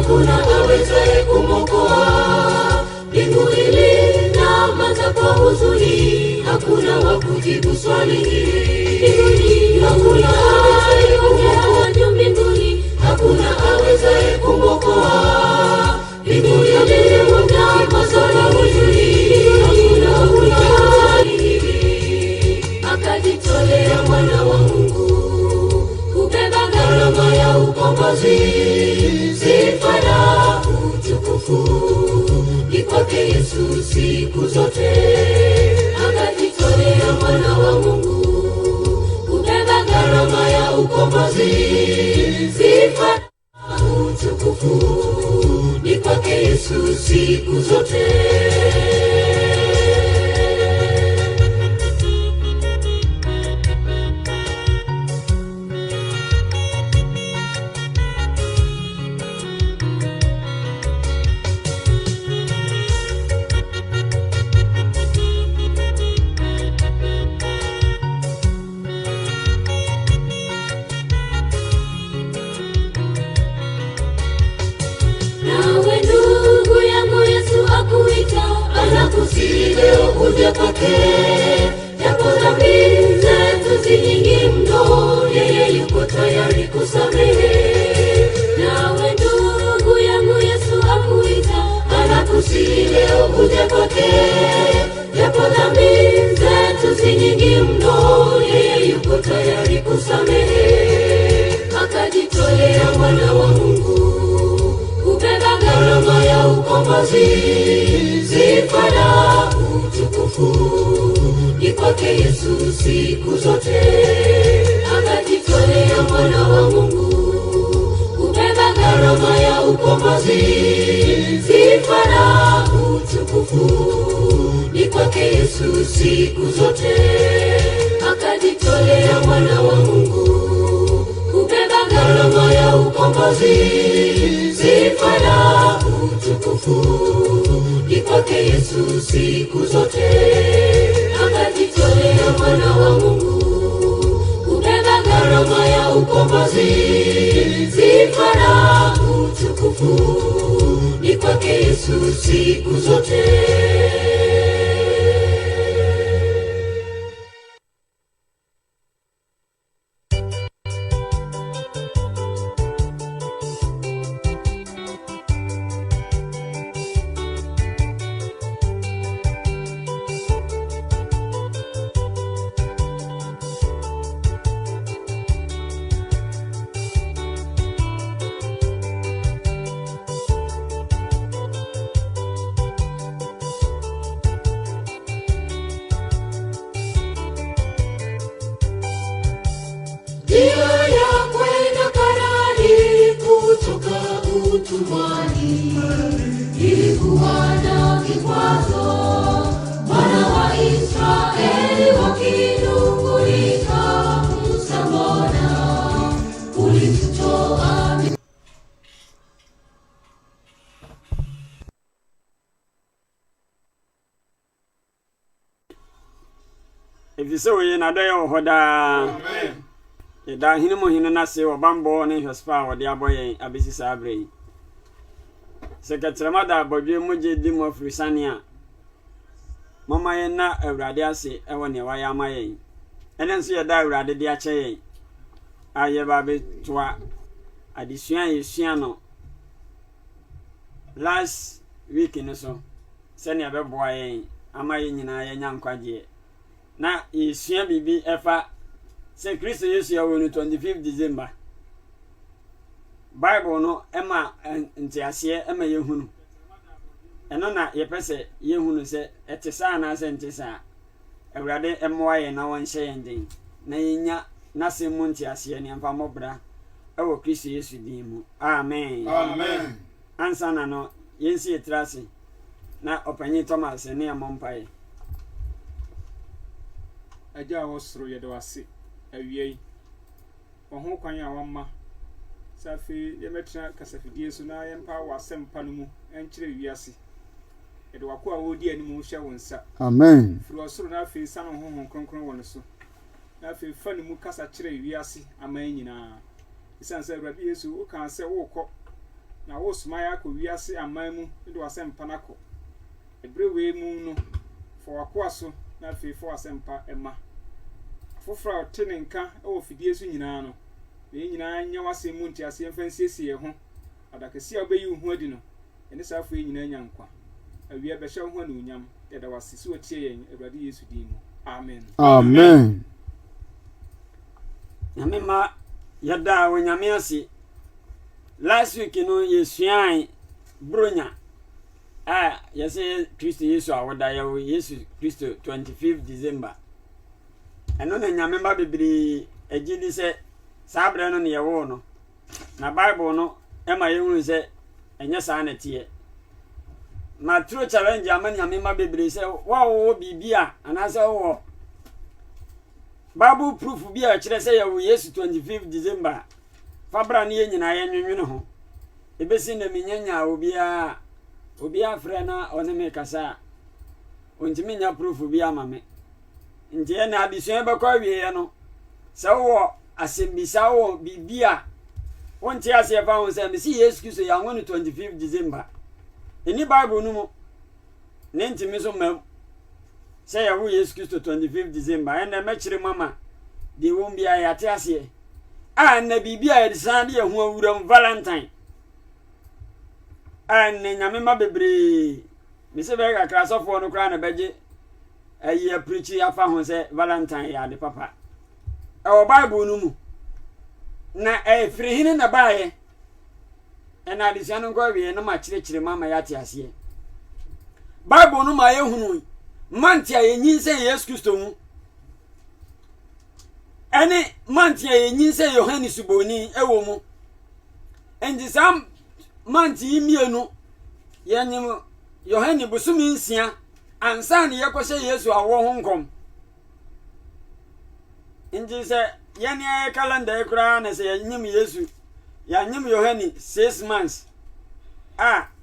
hakuna awezaye kumwokoa. Mbingu ilinyamaza kwa huzuni, hakuna wa kujibu swali hili. Hakuna awezaye kumwokoa mbinguni, hakuna awezaye kumwokoa. Mbingu ilinyamaza kwa huzuni, hakuna wa kujibu swali hili. Akajitolea mwana wa Mungu kubeba gharama ya ukombozi. Sifa na utukufu ni kwake Yesu siku zote. Akajitolea mwana wa Mungu kubeba gharama ya ukombozi. Sifa na utukufu ni kwake Yesu siku zote. Anakusihi leo uje kwake, japo dhambi zetu si nyingi mno, yeye yuko tayari kusamehe. Nawe ndugu yangu, Yesu akuita. Anakusihi leo uje kwake, japo dhambi zetu si nyingi mno, yeye yuko tayari kusamehe. Akajitolea mwana wa Mungu kubeba gharama ya ukombozi. Sifa na utukufu ni kwake Yesu siku zote. Akajitolea mwana wa Mungu kubeba gharama ya ukombozi. Sifa na utukufu ni kwake Yesu siku zote. Akajitolea mwana wa Mungu kubeba gharama ya ukombozi. Sifa na utukufu ni kwake Yesu siku zote. Akajitolea mwana wa Mungu kubeba gharama ya ukombozi. Sifa na utukufu ni kwake Yesu siku zote. Ilikuwa na vikwazo, wana wa Israeli wakinung'unika, Musa, mbona ulitutoa? Efise oye na doye ohoda. Amen. Eda hinu mo hinu na se obambo ne hwespa wode aboye abesi sabre. Sekretary da bodwe muje di mo frisania. Mama ye na awurade ase ewo ne wa ya maye. Ene nso ye da awurade de ache ye. Aye ba be toa adesua yesua no. Last week ne so se ne abeboa ye amaye nyina ye nyankwaje. Na yesua bibi efa se Kristo Yesu ya wonu 25 December. Bible no ema ntiase ema yehunu. Eno na yepese yehunu se etesa na se ntesa. Awurade emwa ye na wonhye yenden. Na yenya na se mu ntiase ne mfa mobra. Ewo Kristo Yesu din mu. Amen. Amen. Ansa na no yensi etrase. Na opanyi Thomas ne amompae. Aja wosoro ye de wase awiei. Ohun kwan ya wamma. Safi yemetra kasafidie so na yempa wasempa no mu enkyere wiase. Ede wako a wodi animu hye wonsa. Amen. Firi osoro na afi sa no honhon kronkron won so. Na afi fa no mu kasa kyere wiase aman nyina. Isan se Awurade Yesu o kan se wo kɔ na wo sumaya akọ wiase aman mu de wasempa nakọ ebre we mu no for wakoa so na fe for wasempa ema foforo a te ne nka e wo fidie so nyina no e nyina nya wasem mu ntiase mfansiesie ho adakasi a obeyi hu adi no ene sa afọ nyina nya nkwa awia be hye ho na unyam yɛda wasisi otie yɛn Awurade Yesu din mu amen amen nyame ma yɛda wo nyame ase last week no yɛsuan bronya yɛsɛ Kristo Yesu a woda yɛwo Yesu Kristo 25 December ɛno na nyame ma bebree agye di sɛ saa berɛ no ne yɛwo no na Bible no ɛma yɛhunu sɛ ɛnyɛ saa na teɛ ma true challenge ama nyame ma bebree sɛ wo bibia anasɛ wo Bible proof bi a kyerɛ sɛ yɛwo Yesu 25 December fabra ne nyina yɛnwenwene ho ebesi na menyanya obia frɛ na ɔne me kasa ontimi nya proof bi ama me ntie na adesua bɛkɔ awie no sɛ wo asembisa wo bibia wonte ase fa ho sɛ me si Yesu Kristo ya wo no 25 December eni Bible no mu ne ntimi so mam sɛ yɛwo Yesu Kristo 25 December ɛna mɛkyerɛ mama de won bia yɛate ase na bibia yɛdesan de ho awuram Valentine ne nyame ma bebree me se bɛ kakra sɔfo no kra na bɛgye ayi aprichi afa ho sɛ Valentine yɛ ade papa ɛwɔ Bible no mu na firi hene na baaye ɛna adesua no nkɔ wie na ma kyerɛkyerɛ mama yɛate aseɛ Bible no ma yɛhunu manti a yɛnyin sɛ Yesu Kristo mu ɛne manti a yɛnyin sɛ Yohane Suboni ɛwɔ mu ɛnti sam manti imienu yɛnyim Yohane busumi nsia ansa ne yɛkɔhyɛ Yesu awɔ ho nkɔm nti sɛ yɛne calendar ekura na sɛ yɛnyim Yesu yɛnyim Yohane 6 months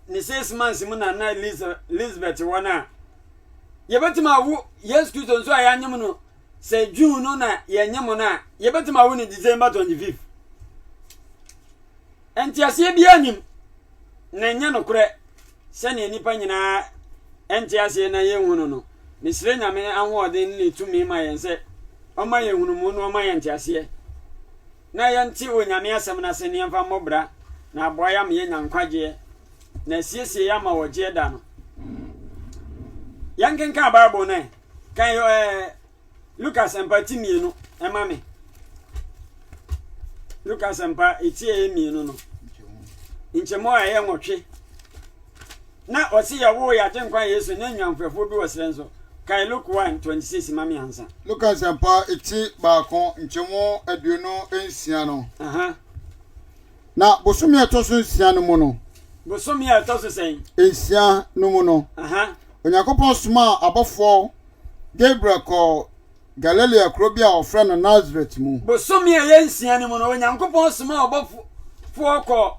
ne 6 months mu na Elizabeth wɔ na yɛbɛtuma awo Yesu Kristo nso a yɛanyim no sɛ June no na yɛnyim no a yɛbɛtuma awo ne December 25 entiaseɛ bi anyim na nyɛ no korɛ sɛ ne nipa nyinaa entiaseɛ na yɛhunu no mesire nyame ahoɔden ne tumi ma yɛn sɛ ɔma yɛhunu mu no ɔma yɛn entiaseɛ na yɛnte o nyame asɛm na sɛ ne yɛmfa mmɔbra na aboa yɛ ma yɛnya nkwagyeɛ na siesie yɛ ma wɔgye da no yankenka Bible no kan Lucas empati mienu ema me Lucas empa etie mienu no nchemo a ye nwotwe na osi ya wo ya tenkwa Yesu na nwanfrefo bi wosere nso kan Luke 1:26 mami ansa Lucas empa eti baako nchemo aduonu ensia no na bosomi etoso ensia no mu no bosomi etoso sen ensia no mu no Onyankopɔn soma abɔfo Gabriel ko Galilea krobia ofra no Nazareth mu bosomi yensia no mu no Onyankopɔn soma abɔfo ko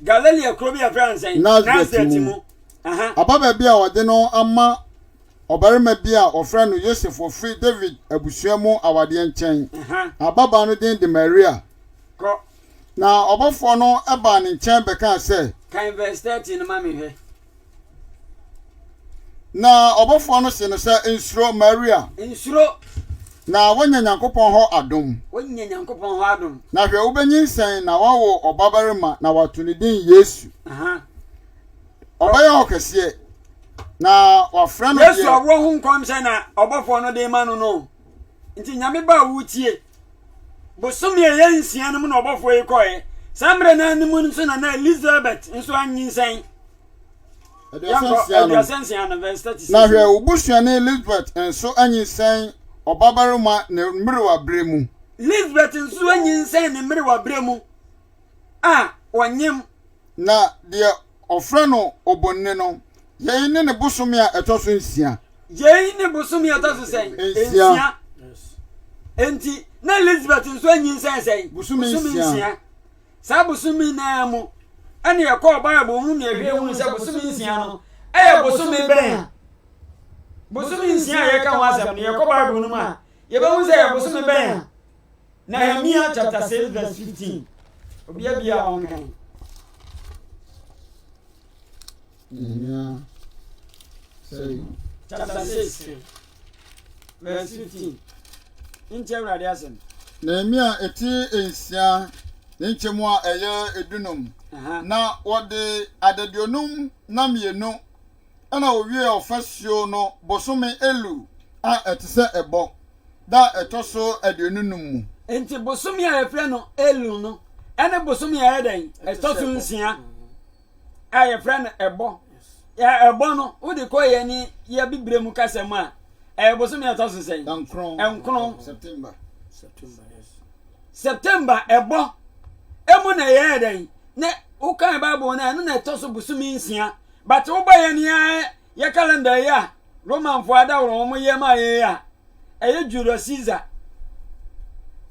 Galilea krobia fransen Nazareth mu ababa bia wode no ama obarima bia ofra no Joseph ofri David abusua mu awade nkyɛn ababa no den de Maria ko na obɔfo no eba ne nkyɛn bɛka sɛ kan verse 13 no mami hwɛ na obofo no se no sɛ nsuro Maria nsuro na wonya Nyankopɔn hɔ adom na hwɛ wobenyinsɛn na wawo obabarima na wato ne din Yesu ɔbɛyɛ ɔkɛseɛ na wafrɛ no Yesu awo ho nkom sɛ na obofo no de ma no nti nyame ba wutie bosomi yensia no mu na obofo yi kɔe samre na animu nso na Elizabeth nso anyinsɛn na hwɛ obusua ne Elizabeth nso anyinsɛn obabarima ne mmerewa bremu Elizabeth nso anyinsɛn ne mmerewa bremu wonyem na de ofrɛ no obonne no yɛn ne bosomi a ɛtɔso nsia yɛn ne bosomi a ɛtɔso sɛn nsia enti na Elizabeth nso anyinsɛn sɛn bosomi nsia sa bosomi na mu ani yakɔ Bible hu ne ehwe hu sɛ bosomi nsia no ɛyɛ bosomi bɛn bosomi nsia yɛ ka wasɛm ne yakɔ Bible no ma yɛbɛhu sɛ yɛ bosomi bɛn Nehemiah chapter 6 verse 15 obia bia on kan chapter 6 verse 15 nti awurade asem Nehemia eti ensia nchemu a eye edunum na wode adadionum na mienu ana owie ofasuo no bosome elu a etise ebo da etoso adionunum mu nti bosome a efre no elu no ene bosome a eden etoso nsia a efre no ebo ya ebo no wode koye ni ya bibre mu kasem a bosome etoso sen enkron September ebo emu na ye eden ne ukan bible na no na etoso bosome nsia but wo ba ye ni ya calendar ya Roman fo ada wo mo ye ma ye ya Julius Caesar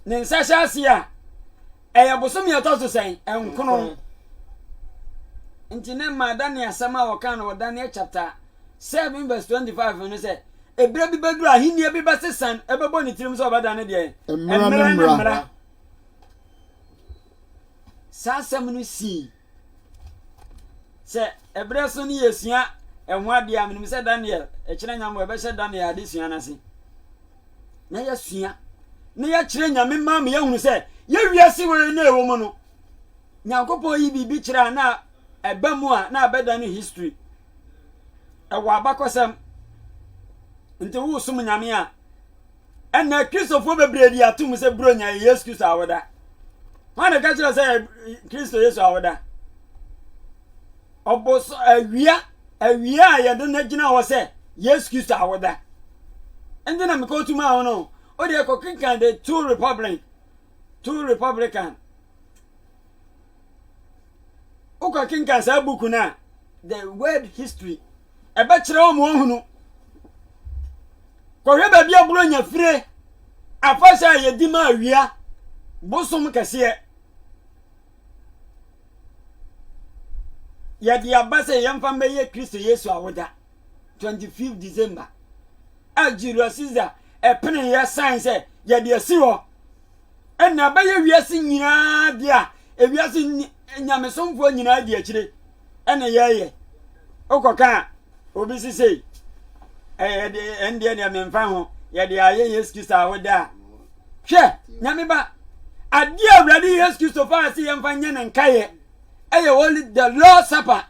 ne nsasha asia bosome etoso sen enkron nti ne ma Daniel asama wo kan no Daniel chapter 7 verse 25 no say ebra bi beduru ahini bi basesan ebebo ni tirim so obada ne de emra sasam no si se ebra so ni yesua enho ade am ni se Daniel kire nyamo ebe se Daniel ade sua na se na yesua ne ya kire nyame mam ya hunu se ye wiase we na ewo mu no nyankopon yi bibi kire na ebamu a na abeda no history ewo abakosam nti wo sum nyame a ena kristofo bebredi atum se bronya Yesu Kristo awoda wana ka kire se Kristo Yesu awoda obos awia ya de na gina wo se Yesu Kristo awoda endina me ko tuma ho no o de ko kinkan de two republican o ko kinkan sa buku na the word history ebe kire o mo hunu ko hwe ba bia bronya fire afasha ye di ma awia bosom kase ya di abase yemfa meye Kristo Yesu awoda 25 December Julius Caesar pene ya sign say ya di asiwo enna ba ye wiase nyina dia wiase nyamesomfo nyina dia kire ene ye okoka obi sisei ende ne memfa ho ya di aye Yesu Kristo awoda hwe nyame ba ade awrade Yesu Kristo fa ase yemfa nyane nkaye eye woli the Lord Supper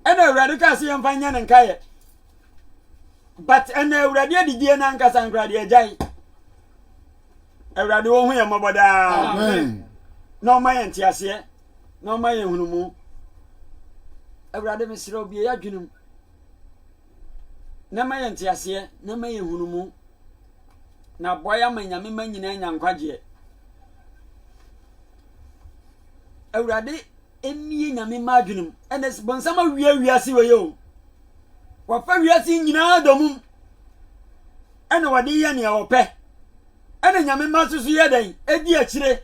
ene awrade ka ase yemfa nyane nkaye but ene awrade adidie na nkasa nkrade ajai awrade wo hu ye moboda amen no ma ye ntiase no ma ye hunumu awrade mesire obi ya dwunum na ma ye ntiase na ma ye hunumu na boya manyame manyina nyankwaje awrade emie nyame madwunum enes bonsama wiase weyo wafa wiase nyina domum ena wade ye ne ope ena nyame masusu ye den edi akire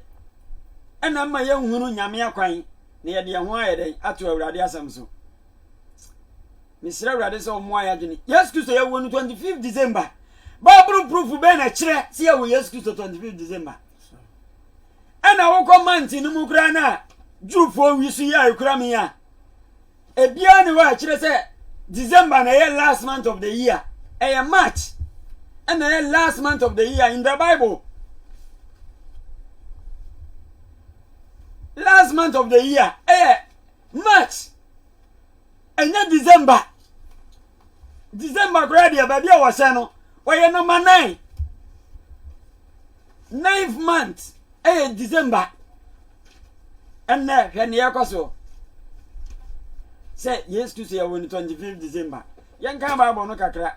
ena ma ye hunu nyame akwan na ye de ho aye den ato awrade asamso misira awrade so mo ayadwene Yesu Kristo ye wonu 25 December Bible proof be na kire se ye wo Yesu Kristo 25 December ena wo comment ni mu kura na Jufo wisu ya ekura mi ya ebia ni wa kire se December na ye last month of the year March and the last month of the year in the Bible last month of the year March and December grade ya baby wa se no we number 9 9th month December and when ya kwaso say yes to say on 25th December yan kan Bible no kakra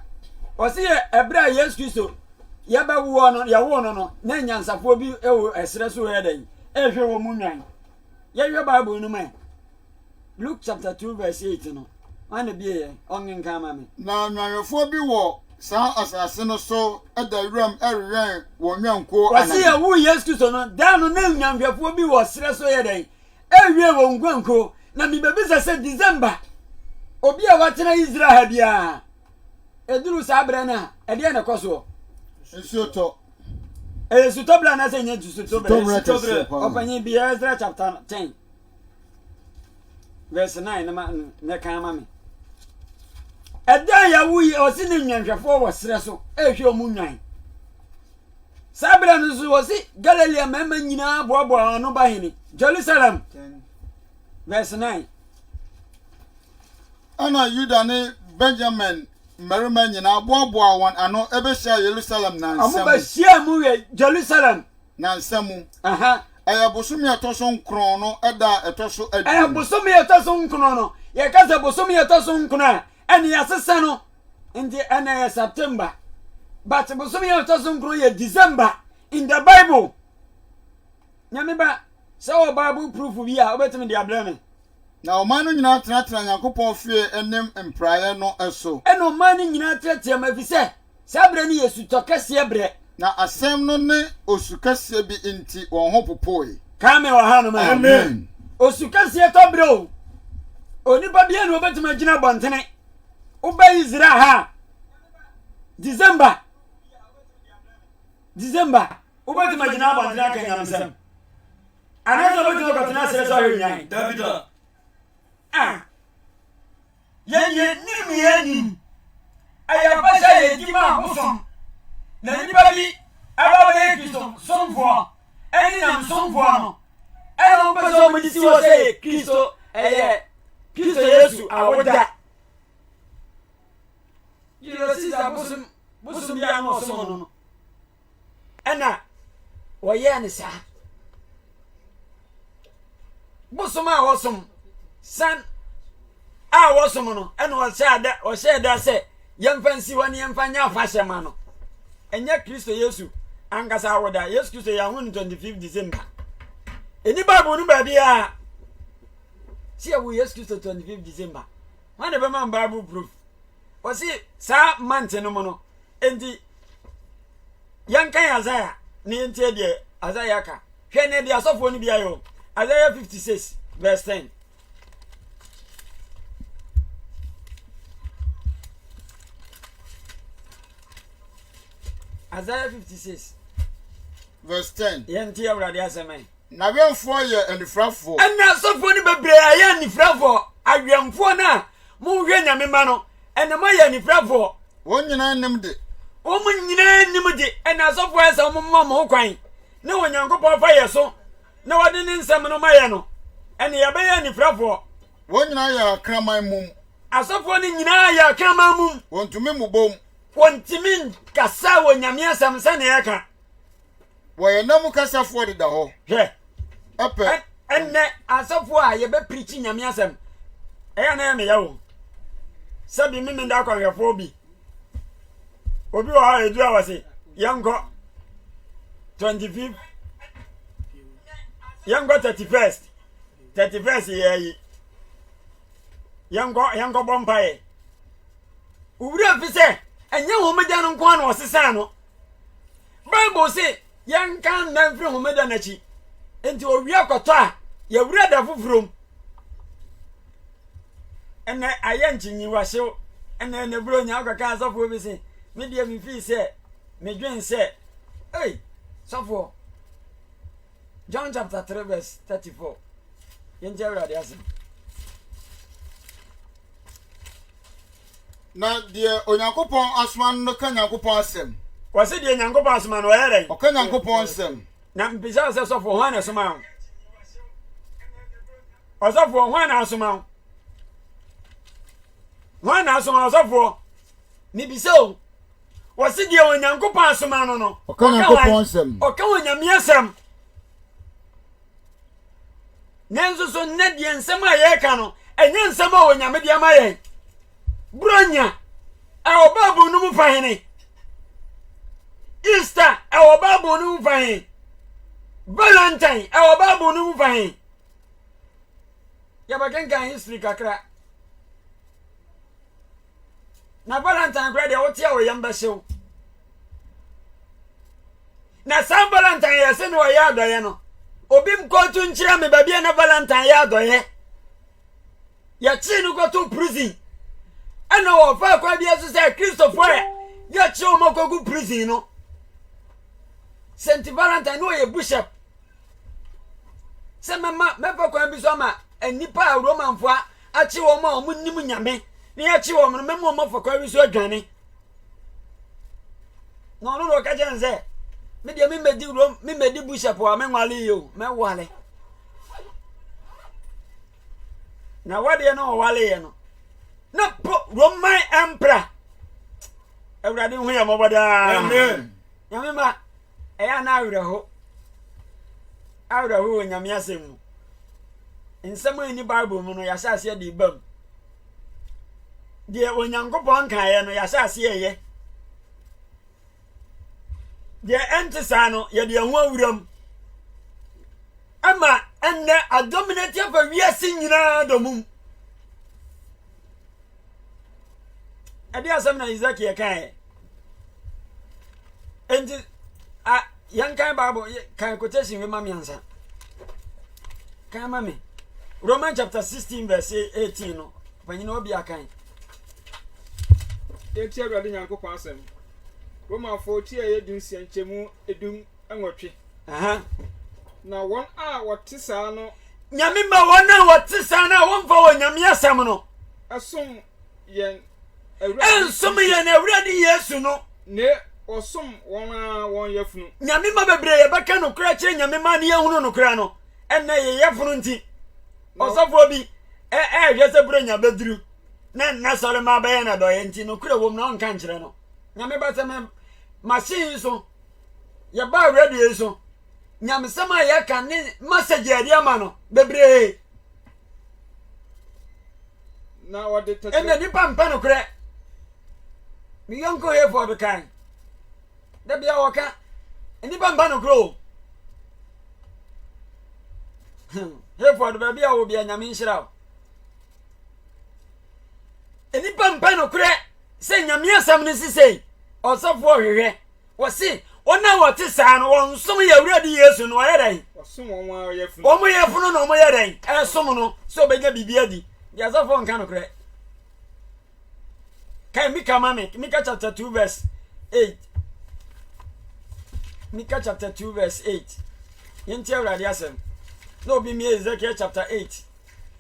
o say ebra yes Kristo ya ba wo no ya wo no na nyansafo bi ewo esre so he dan ehwe wo mu nwan ya hwe Bible no man Luke chapter 2 verse 8 no ane biye ongen kama me na nwanwefo bi wo sa asase no so adawiram erwen wo nwanko ana wasi ya wo yes Kristo no dan no na nwanwefo bi wo sre so he dan ehwe wo ngwanko na mi bebisa se December obi a watena Israel bia eduru sabre na ede na koso esuto bla na se nye suto bla opanye bia Ezra chapter 10 verse 9 na kan ma me ɛda ya wuyi ɔsi ne nyanhwɛfo wɔ srɛ so ehwe ɔmu nwan sabra no so ɔsi Galilee mama nyinaa boaboa ɔno bahini Jerusalem verse 9 ana Yuda ne Benjamin mmarima nyinaa boaboa wɔn ano ɛbɛhyia Jerusalem na nsɛm. Ɔmo bɛhyia mu yɛ Jerusalem na nsɛm. aha ɛyɛ bosomi ɛtɔ so nkron no ɛda ɛtɔ so adu. ɛyɛ bosomi ɛtɔ so nkron no yɛ kasa bosomi ɛtɔ so nkron a ɛne yɛsesa no nti ɛna yɛ September but bosomi ɛtɔ so nkron yɛ December in the Bible nyame ba sɛ wɔ Bible proof bi a wobɛtumi de abrɛ me na ɔman no nyinaa tenatena Nyankopɔn fie ɛnem mpraeɛ no ɛso. ɛna ɔman no nyinaa teatea ma fi sɛ saa berɛ no yɛ sutɔ kɛseɛ berɛ na asɛm no ne osu kɛseɛ bi nti wɔn ho popoe. kaa me wɔ ha no ma amen. osu kɛseɛ tɔ berɛ o onipa bia ne wɔbɛtumi agyina bɔntene wobɛ Israel ha December wobɛtumi agyina bɔntene aka nyamsɛm anaasɛ wobɛtumi akɔtena asrɛ sɛ ɔhwɛ nwan David yɛnim ɛyɛ fa sɛ yɛdi ma bosom na nnipa bi aba bɛyɛ Kristo somfoɔ ɛne nam somfoɔ no ɛna wopɛ sɛ ɔmode si wɔ sɛ Kristo ɛyɛ Kristo Yesu awoda yɛsi sa bosom bia na ɔsom no no ɛna wɔyɛɛ ne saa bosom a wɔsom san a wɔsom no ɛna ɔhyɛ da sɛ yɛmfa nsi hɔ ne yɛmfa nyɛ afahyɛ ma no ɛnyɛ Kristo Yesu ankasa awoda Yesu Kristo yɛ ho no 25 December ɛni Bible no baabi a si ɛwo Yesu Kristo 25 December wɔn na bɛma Bible proof wɔsi saa month no mu no enti yɛnkan Isaiah ne yɛntie deɛ Isaiah ka hwɛ ne deɛ asɔfoɔ no bi ayɛ Isaiah 56 verse 10 Isaiah 56 verse 10. yɛntie Awurade asɛm na wɛmfoɔ yɛ anifrafoɔ. ɛna asɔfoɔ no bebree ayɛ anifrafoɔ awɛmfoɔ no a monhwɛ nyame ma no ɛna moayɛ anifrafoɔ wɔn nyinaa nim de. wɔn nyinaa nim de ɛna asɔfoɔ ɛsɛ wɔn mma mo kwan na Onyankopɔn fa yɛ so na wɔde ne nsɛm no ma yɛ no ɛna yɛbɛyɛ anifrafoɔ wɔn nyinaa yɛ akraman mum. asɔfoɔ no nyinaa yɛ akraman mum wɔntumi mmobom. wɔntumi nkasa wɔ nyame asɛm sɛnea ɛka wɔyɛ nam kasafoɔ deda hɔ. hwɛ ɛpɛ. ɛnɛ asɔfoɔ a yɛbɛpirikyi nyame asɛm ɛyɛ na ɛmeyɛ wo sɛbi mimi da akɔhwɛfoɔ bi obi wɔ ha edu a wɔse yɛnkɔ 25 yɛnkɔ 31st yɛyi yɛnkɔ bɔ mpaeɛ owura fi sɛ ɛnyɛ homeda no nko a na ɔsesa no Bible se yɛnka nna mfiri homeda n'akyi enti owia kɔtɔ a yɛwura da foforom ɛnɛ ayɛ nkyinyiwahyew ɛnɛ ɛnɛburo nya akɔka asɔfoɔ bi se medeɛ mefii sɛ medwen sɛ ei sɔfoɔ John chapter 3 verse 34 yɛnkyɛ Awurade asɛm na deɛ Onyankopɔn asoma no ka Nyankopɔn asɛm. wɔse deɛ Nyankopɔn asoma no ɔyɛ dɛn ɔka Nyankopɔn asɛm. na mpisa sɛ sɔfoɔ hɔ na asoma wo ɔsɔfoɔ hɔ na asoma wo hɔ na asoma ɔsɔfoɔ mebisa o wɔse deɛ Onyankopɔn asoma no no ɔka Nyankopɔn asɛm. ɔka Onyame asɛm nanso so nnɛ deɛ nsɛm a yɛreka no ɛnyɛ nsɛm a Onyame de ama yɛn bronya ɛwɔ Bible no mu fahene Easter ɛwɔ Bible no mu fahene Valentine ɛwɔ Bible no mu fahene yɛbɛkenkan history kakra na Valentine kora deɛ wote a wɔyɛm bɛhyew na saa Valentine yɛ se ne wɔyɛ adɔyɛ no obi mkɔto nkyerɛ me baabi a na Valentine yɛ adɔyɛ yɛkyee no kɔto prison ɛna wɔfa kwa bia so sɛ Kristofoɔ a yɛkyee wɔn akɔgu prison no Saint Valentine no yɛ bishop sɛ mɛfa kwan bi so ama enipa romanfo achi wo ma omu nim nyame ni achi wo mo memo mo fokwa so adwane no no ka je nze me dia me medi bishop wa me nwale yo me wale na wade no wale ye no na Roman emperor Ewurade hu ya mobada amen nyame ma eya na awreho nyame asemu nsɛm ni Bible mu no ya hyase de bam de onyankopɔn kae no ya hyase ye de entisa no ye de ho awuram ama enne adominate of wiase nyina domum ade asɛm na Ezekiel kae enti yankan Bible kan quotation we mami ansa kan mami Romans chapter 16 verse 18 no panyina obi akan eti Awurade Nyankopɔn asɛm Roman 40 edun sianchemu edun anwotwe na won a wote saa no nyame ma won a wote saa na won fa wo nyame asɛm no asom yen ensom yen Awurade Yesu no ne osom won yafunu nyame ma bebre ye beka no kra kire nyame ma ne yehunu no kra no enne ye yafunu nti osofo bi hwese brenya beduru na sore ma ba ye na do ye nti no kra wom na on kan kire no nyame ba se machine so ye ba radio so nyame sama ye kan ne message ade ama no bebre na wode tete enne ni pampa no kra mi yonko he for the kan da bia woka eni pampa no kro he for the bia wo bia nyame nhira eni pampa no kra se nyame asam ne sisei osofo hwehwe wo si ona wote saa no won som ya Awurade Yesu no yedan osom won yafunu omo yafunu no omo yedan esom no so obenya bibia di ya osofo nka no kra kai Mika chapter 2 verse 8 Mika chapter 2 verse 8 yenti Awurade asem no bi mi Ezekiel chapter 8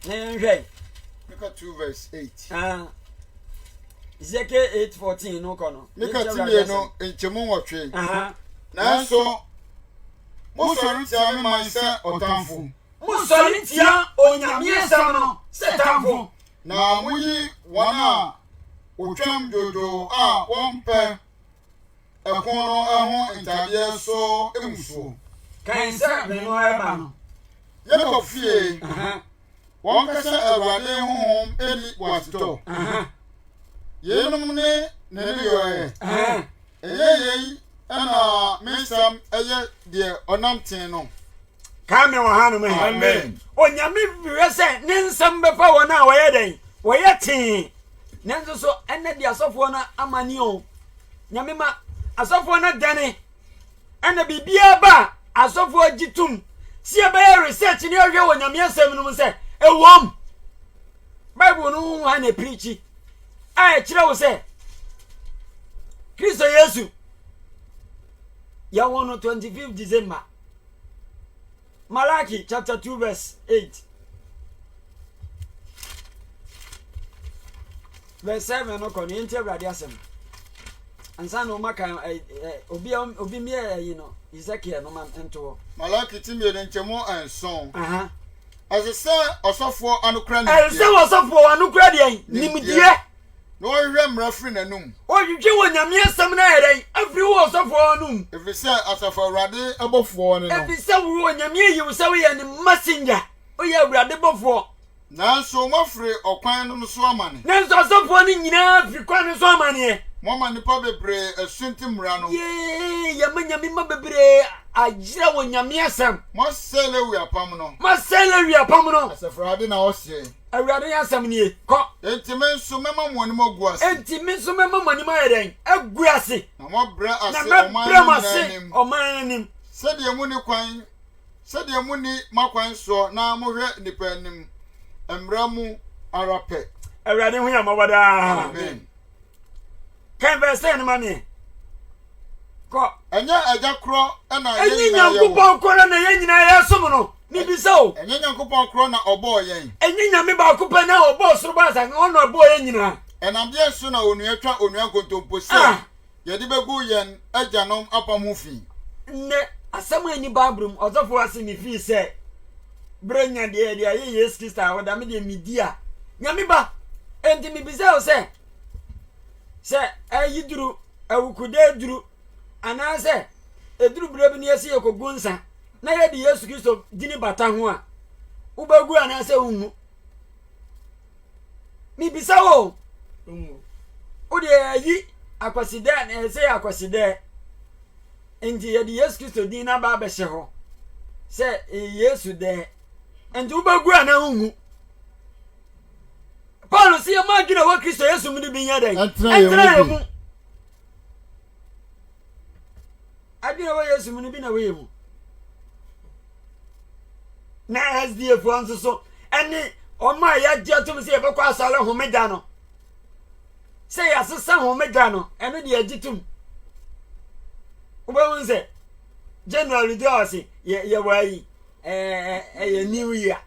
na yenhwe Mika 2 verse 8 Ezekiel 8:14 no kono Mika tiye no enchemu nwotwe na so musori tia me man se otamfo musori tia onyame asem no se tamfo na muyi wana otwam dodo a wonpe ekono eho ntade so emuso kan sa me no eba no yeko fie won kasa Awurade honhom eli wasto yenum ne yo eye ana mesam eye de onamten no kame wo hanu me amen onyame biwe se ne nsam befa wona woyeden woyete nenzo so enne di asofo na amani o nyame ma asofo na dane enne bibia ba asofo agitum si e ba research ni ohwe wo nyame asem no se ewom Bible no ha na preach ai kire wo se Kristo Yesu ya wono 25 December Malachi chapter 2 verse 8 verse 7 no kono yenti Awurade asem ansa no maka obi mi you know Ezekiel no man ento Malachi timye de nchemu enson asese osofo anukra ni asese osofo anukra de nimdie no hwehwe mrafri nanum ohwehwe wo nyame asem na yeren afri wo osofo anum efise asafo Awurade abofo ne no efise wo nyame yiwo se wo ye ne messenger o ye Awurade bofo nanso mofre okwan no so amane nanso osofo ni nyina afri kwan no so amane mama nipa bebre asunti mra no ye nyame ma bebre ajira wo nyame asem mo sele wi apam no asafo Awurade na ose Awurade asem ni ko entime nso mema mo anim aguase entime nso mema mo anim ayeden aguase na mo bra ase oman nim sede mu ni makwan so na mo hwe nipa nim emramu arape Awurade hu ya mabada amen kan verse ni mami ko enya aja kro na ye nyina ye nyina ye som no ni bisao enye Nyankopɔn kro na ɔbɔ yɛn enye nyame ba ko pe na ɔbɔ soro ba sa ɔno ɔbɔ yɛn nyina enam de so na onua twa onua kontompo se yɛde begu yɛn agyanom apam fi ne asɛm ani babrum ɔzɔfo ase ne fi sɛ brenya de ayɛ Yesu Kristo a wɔda me de media nyame ba enti me bisao sɛ ayi duru awukude duru anase eduru brebi ne yesi ekogunsa na ye di Yesu Kristo dini bata ho a ubagu anase unhu mi bisa wo o de ayi akwaside na ese akwaside enti ye di Yesu Kristo din na ba be hye ho se Yesu de enti ubagu ana unhu Paulo si ma dwena wo Kristo Yesu mu de binya den entra mu adina wo Yesu mu bi na wo yemu na SDF nso so ene oma ya gyatum se yebekọ asale homeda no se ya sesa homeda no ene de agitum oba wonse January dose ye wayi ye new year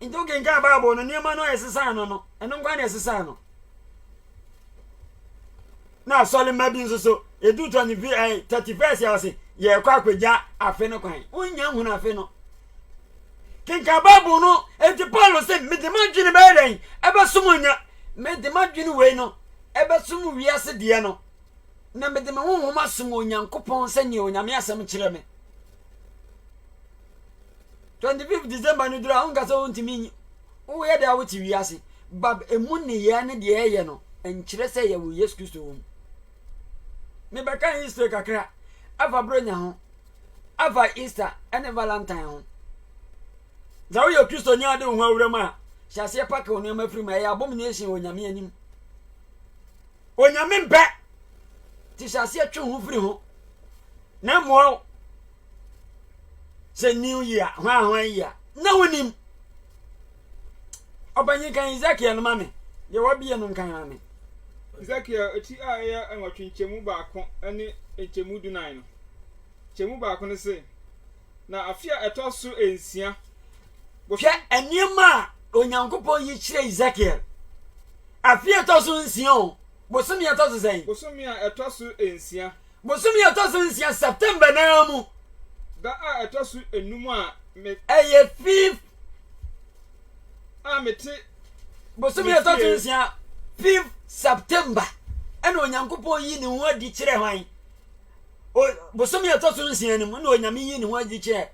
into genga babo no niema no esesa no ene ngwa na esesa no na sole mabi nso so edu 31st ya wase ye kwa kwagya afe no kwan onya hu na afe no kinka babu no enti Paulo se medemadwene bɛden ebe sumunya medemadwene we no ebe sumu wiase de no na medema honhom sumu onyankopɔn sɛ ne onyame asɛm kyerɛ me 25 December no dura onka sɛ ontimi wo ye de awoti wiase bab emu ne ye ne de ye no enkyerɛ sɛ ye wo Yesu Kristo wo me bɛka history kakra ava bronya ho ava Easter ene Valentine ho zawo yo Kristo nya de ho awura ma hyase paka oni ma firi ma ya abomination onyame anim onyame mpe ti hyase atwe ho firi ho na mo se new year ho year na wonim obanyi kan Ezekiel ma me ye wabie no kan ma me Ezekiel eti aya enwatwenchemu baako ene enchemu dunan no chemu baako ne se na afia etoso ensia hwe eniema onyankopɔn yi kyerɛ Ezekiel afia etoso ensia o bosomi etoso sɛn bosomi a etoso ensia bosomi etoso ensia September na mu da a etoso enum a me eye 5 a mete bosomi etoso ensia 5 September ena onyankopɔn yi ne ho adi kyerɛ hwan o bosomi etoso ensia ne mu na onyame yi ne ho adi kyerɛ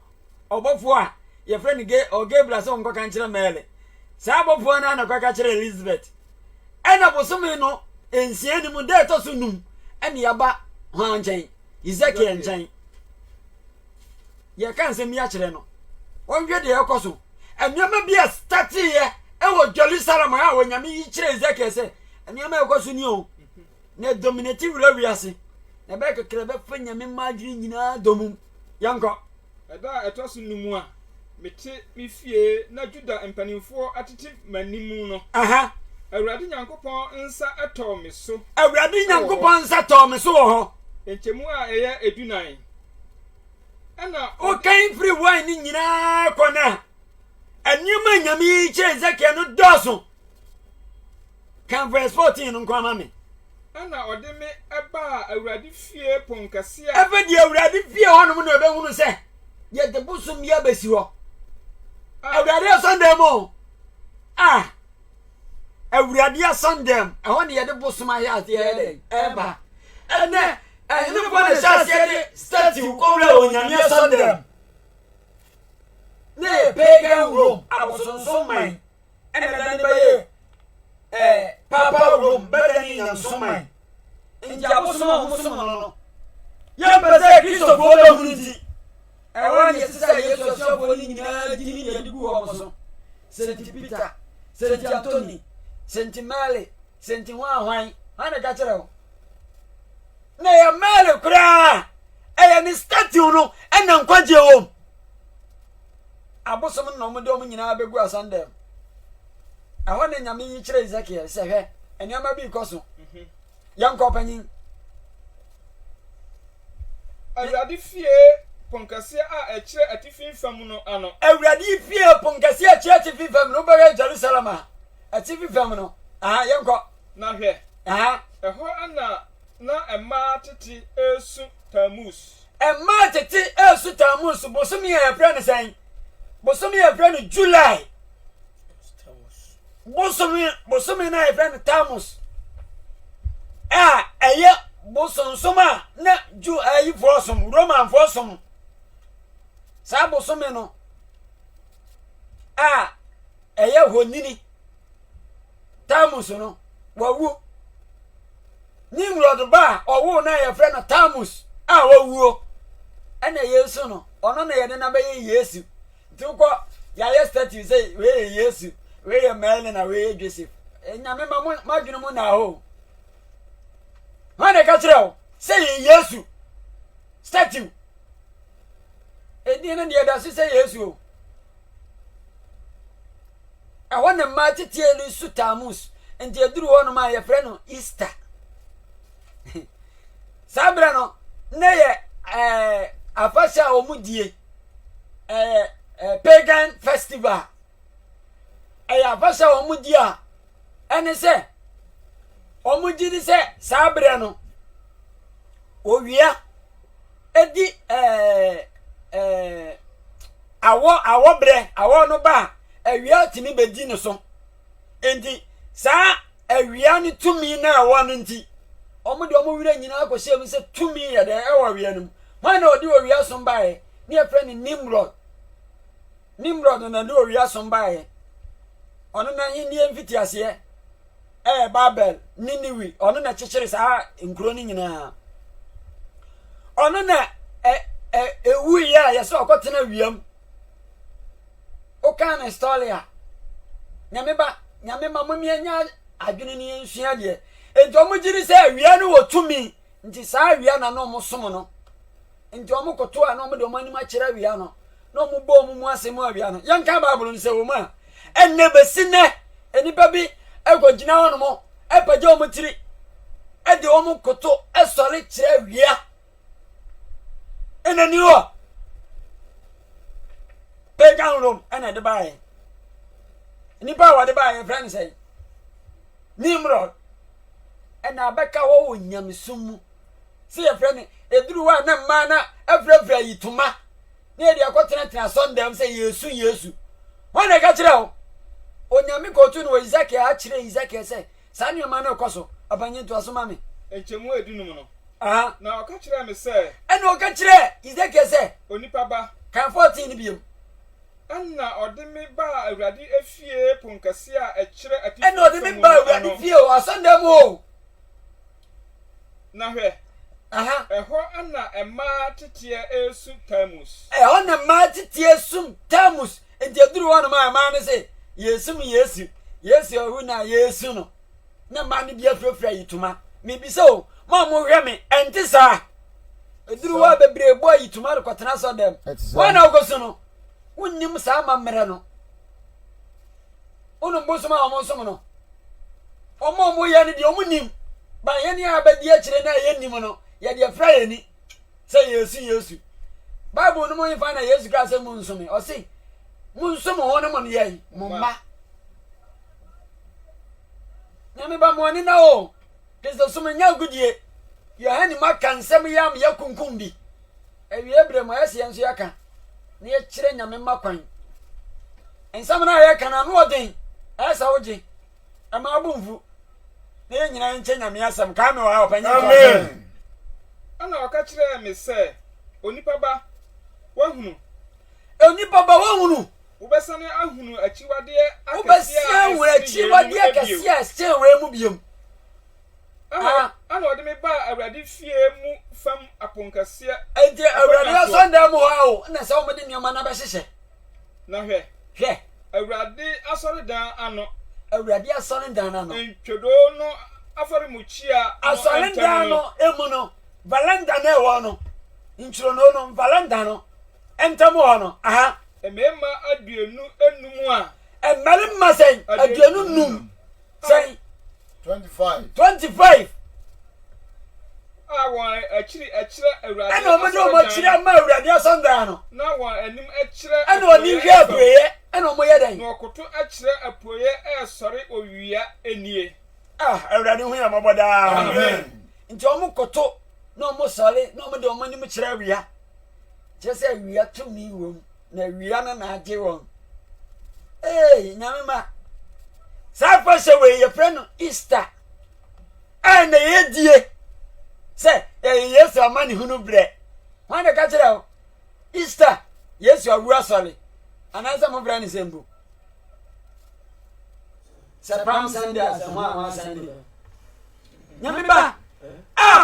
obofo a ye friend ge o Gabriel so nko kan kyerɛ mele sa obofo na kwa ka kyerɛ Elizabeth ena bosomi no ensia ne mu da etoso num ena yaba ho ankyɛn Ezekiel nkyɛn ye kan se mi a kyerɛ no wonhwe de ekoso enyama bi a start ye ewo Jerusalem a onyame yi kyerɛ Ezekiel se enyama ekoso ni o na dominative wiase na be kekere be fa nyame magiri nyina domum yanko eda etoso numu a mete mi fie na Juda empanimfo atete manimu no aha Awurade Nyankopɔn nsa etɔ me so Awurade Nyankopɔn nsa tɔ me so ho enchemu a eya edunan ena o kan free wine ni nyina kona enyama nyame yi kyerɛ Ezekiel no dɔso kan verse 14 no kwa ma me ena ode me eba Awurade fie ponkase a ebe di Awurade fie ho no na obehunu sɛ ye de busum ya besi ho Awurade Sunday mo Awurade Sunday ɛho ne ye de busum ayɛ ate eba ene ene ko ne hyase de statue ko wura onyame Sunday ne pagan Rome abosonso man ene da ne baye papa Rome bedani nyamso man nti abosom hosom no ya pese Kristo ko lo hunti ewa ne sisa Yesu sofo ni nyina dini ne digu ho so Saint Peter Saint Anthony Saint Mary Saint Juan ana ka kyerɛ na ya Mary kura ni statue no ena nkwaje wo abosom no mo de mo nyina begu asande aho ne nyame yi kyerɛ Ezekiel sɛ hwɛ eniama bi koso yanko panyin Awurade fie ponkasia a echire atifin fam no ano awurade fie ponkasia echire atifin fam no bɛyɛ Jerusalem a atifin fam no yɛnkɔ na hwɛ ɛhɔ ana na ɛma tete esu Tamus ɛma tete esu Tamus bosomi yɛ frɛ no sɛn bosomi yɛ frɛ no July bosomi na yɛ frɛ no Tamus ɛyɛ bosonsom a na Jew ayifoɔ som Romanfoɔ som saa bosomi no ɛyɛ honini Tamus no wawu Nimrod ba ɔwo na yɛ frɛ no Tamus wawuo ɛna Yesu no ɔno na yɛde na bɛyɛ Yesu ntukɔ yɛayɛ statue sɛ weyɛ Yesu weyɛ Mary na weyɛ Joseph nyame ma dwene mu na ho hane ka kyerɛ wo sɛ yɛ Yesu statue edin no deɛ da so sɛ Yesu o ɛhɔ ne mma teteɛ no su Tamus nti aduru hɔ no ma yɛfrɛ no Easter saa berɛ no ne yɛ afahyɛ a ɔmo die pagan festival ɛyɛ afahyɛ a ɔmo die a ɛne sɛ ɔmo gye di sɛ saa berɛ no owia edi awɔ berɛ awɔ no ba awia timi bedi ne so enti saa awia ne tumi na awɔ no nti ɔmo de ɔmo wira nyina akɔhyɛ mu sɛ tumi yɛ dɛ ɛwɔ awia no mu hwan na ɔde owia som baeɛ ne yɛfrɛ ne Nimrod na de owia som baeɛ ɔno na yɛn nie mfiti aseɛ Babel Niniwi ɔno na kyekyere saa nkuro no nyinaa ɔno na ewu yɛ a yɛsɛ ɔkɔtena wiam ɔka na historia nyame ma momia nya adwene ne yɛnsua deɛ enti ɔmo gyiri sɛ awia no wɔ tumi nti saa awia na no ɔmo som no nti ɔmo koto a na ɔmo de ɔmo anim akyerɛ awia no na ɔmo bɔ ɔmo mu asɛm awia no yɛnka Bible no sɛ wɔ mu a ɛnnɛ bɛsi nnɛ enipa bi ɛkɔgyina hɔ no mo ɛpagya ɔmo tiri ɛde ɔmo koto ɛsɔre kyerɛ awia ɛnani hɔ pagan Rome ɛna de baeɛ nipa a wɔde baeɛ frɛ no sɛ Nimrod ɛna abɛka hɔ wɔ nyamesum mu sɛ yɛfrɛ no eduru hɔ a na mmaa na afrɛfrɛ ayitoma na yɛde akɔtenatena sɔndam sɛ Yesu wɔn na ɛka kyerɛ wo onyame kɔtu no wɔ Ezekiel akyerɛ Ezekiel sɛ saa nneɛma no ɛkɔ so abanye ntoaso ma me nkyɛmu edunum no na ɔka kyerɛ me sɛ ɛna ɔka kyerɛ Ezekiel sɛ onipa ba kan 14 ne biom ɛna ɔde me ba Awurade efie ponkase a ɛkyerɛ ati ɛna ɔde me ba Awurade fie o asɔndam o na hwɛ ɛhɔ ana ɛma teteɛ esu Tamus ɛhɔ na mmaa teteɛ sum Tamus nti aduru hɔ no ma mmaa no sɛ Yesu ɔhu na Yesu no na mmaa no bi afurafura yitoma mebisa o mo hwɛ me ɛnte saa aduru hɔ a bebree bɔ yitoma de kɔtena sɔndam wɔn na ɔkɔ so no wonnim saa mammerɛ no wonom bosom a ɔmo nsom no ɔmo yɛ no deɛ ɔmo nim ba yɛne a bɛdi akyire na yɛ nim no yɛde afra yɛni sɛ Yesu Bible no mo yɛfa na Yesu Christ sɛ mo nsome ɔse mo nsom ho no mo no yɛ mo mma nyame ba mo ani na o Kristo som nya gudie yɛha ni maka nsɛm yam yɛ kunkum bi awie brɛ mo ɛsɛ nso yɛka na yɛkyerɛ nyame mma kwan nsɛm na yɛka na no ɔden ɛsɛ wogye ɛma abomfu na yɛ nyina nkyɛ nyame asɛm ka me wɔ ha ɔpanyin amen ana ɔka kyerɛ me sɛ onipa ba wahunu wobɛsane ahunu akyiwadeɛ akɛseɛ a ɛhyɛn wɔ mu biom ana ɔde me ba Awurade fie mu fam aponkaseɛ enti Awurade asɔnda mu hɔ o na sɛ wɔmde nneɛma na bɛhyehyɛ na hwɛ Awurade asɔredan ano ntwodoo no afɔremukyia asɔredan no emu no valenda na ɛwɔ no ntworo no valenda no ɛntam hɔ no mmarima aduonu enum a mmarima sɛn aduonu num sɛn 25 a wɔn achire awurade ana omo do mo chire ma awurade asondan no na wa anim achire ana oni hwe apoye ana omo yeden na okoto achire apoye sori owia enie awurade hu ya maboda amen nti omo koto na omo sori na omo de omo nim chire awia jese awia tumi wom na awia na age won nyame ma sa fa se we ye frɛ no Easter ana ye die se Yesu amani hunu bre wan de ka kire o Easter Yesu awu asɔre anansa mo frɛ ne sembu se Palm Sunday asama Sunday nyame ba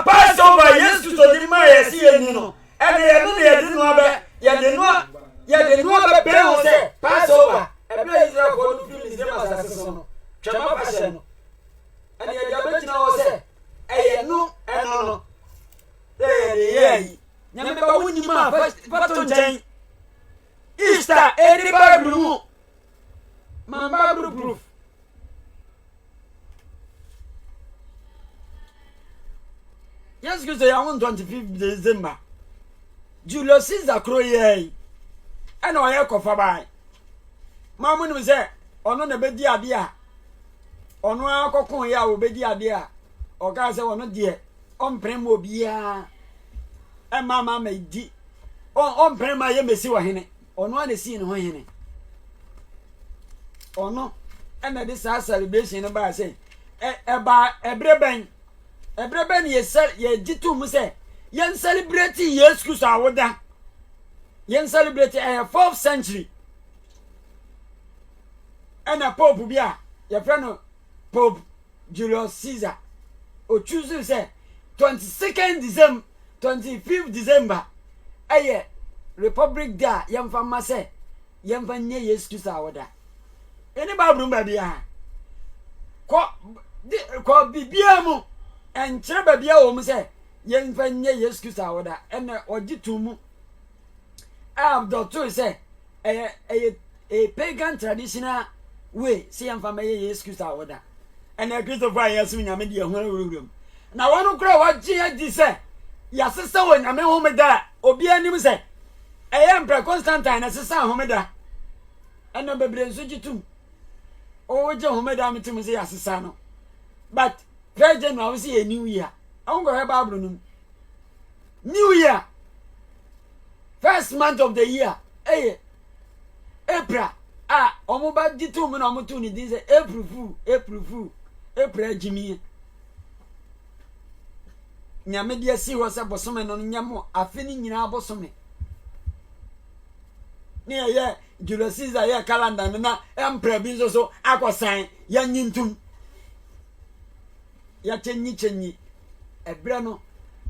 Passover Yesu to di ma yesi eni no ene ye no ye di no abe ye de no abe pe o se Passover ebe Israel ko no fi Israel asase no chama pashe no ene ye jabe tina o se eye no eno no nyame ba wuni ma fato nchen Easter edi Bible mu ma Bible proof yes go say on 25th December Julius Caesar kroye ena oye kofa bai ma mu nim say ono na bedi ade a ono akokon ya obedi ade a o ka say ono de omprem obia mama di omprem ma ye mesi wa hene ono na si ne ho hene ono ena de sa celebration ne ba say ebreben ye jitu mu say yen celebrate Yesu Kristo awoda yen celebrate 4th century ena pope bia ye frɛ no Pope Julius Caesar o choose say 22nd December 25th December Republic Day yemfa ma say yemfa nye Yesu Kristo awoda eni Bible ba bia ko bibia mu enkyere ba bia wo mu say yemfa nye Yesu Kristo awoda ena ogitumu doctor say a pagan traditional way say yemfa ma Yesu Kristo awoda ena Christopher Yesu nyame de ho awurum na wonu kra wagye adi say yasesa wo nyame homeda obi anim say Emperor Constantine na sesa homeda ena bebre nso gitum o je homeda mitum say yasesa no but President now say a new year I go have Bible no new year first month of the year April omo ba gitum na omo tu ni din say April fool Jimmy nyame dia si wo se bosome no nyamo afeni nyina bosome ne ye Julius Caesar ye calendar na emperor bi so akosan ya nyintum ya chenyi ebre no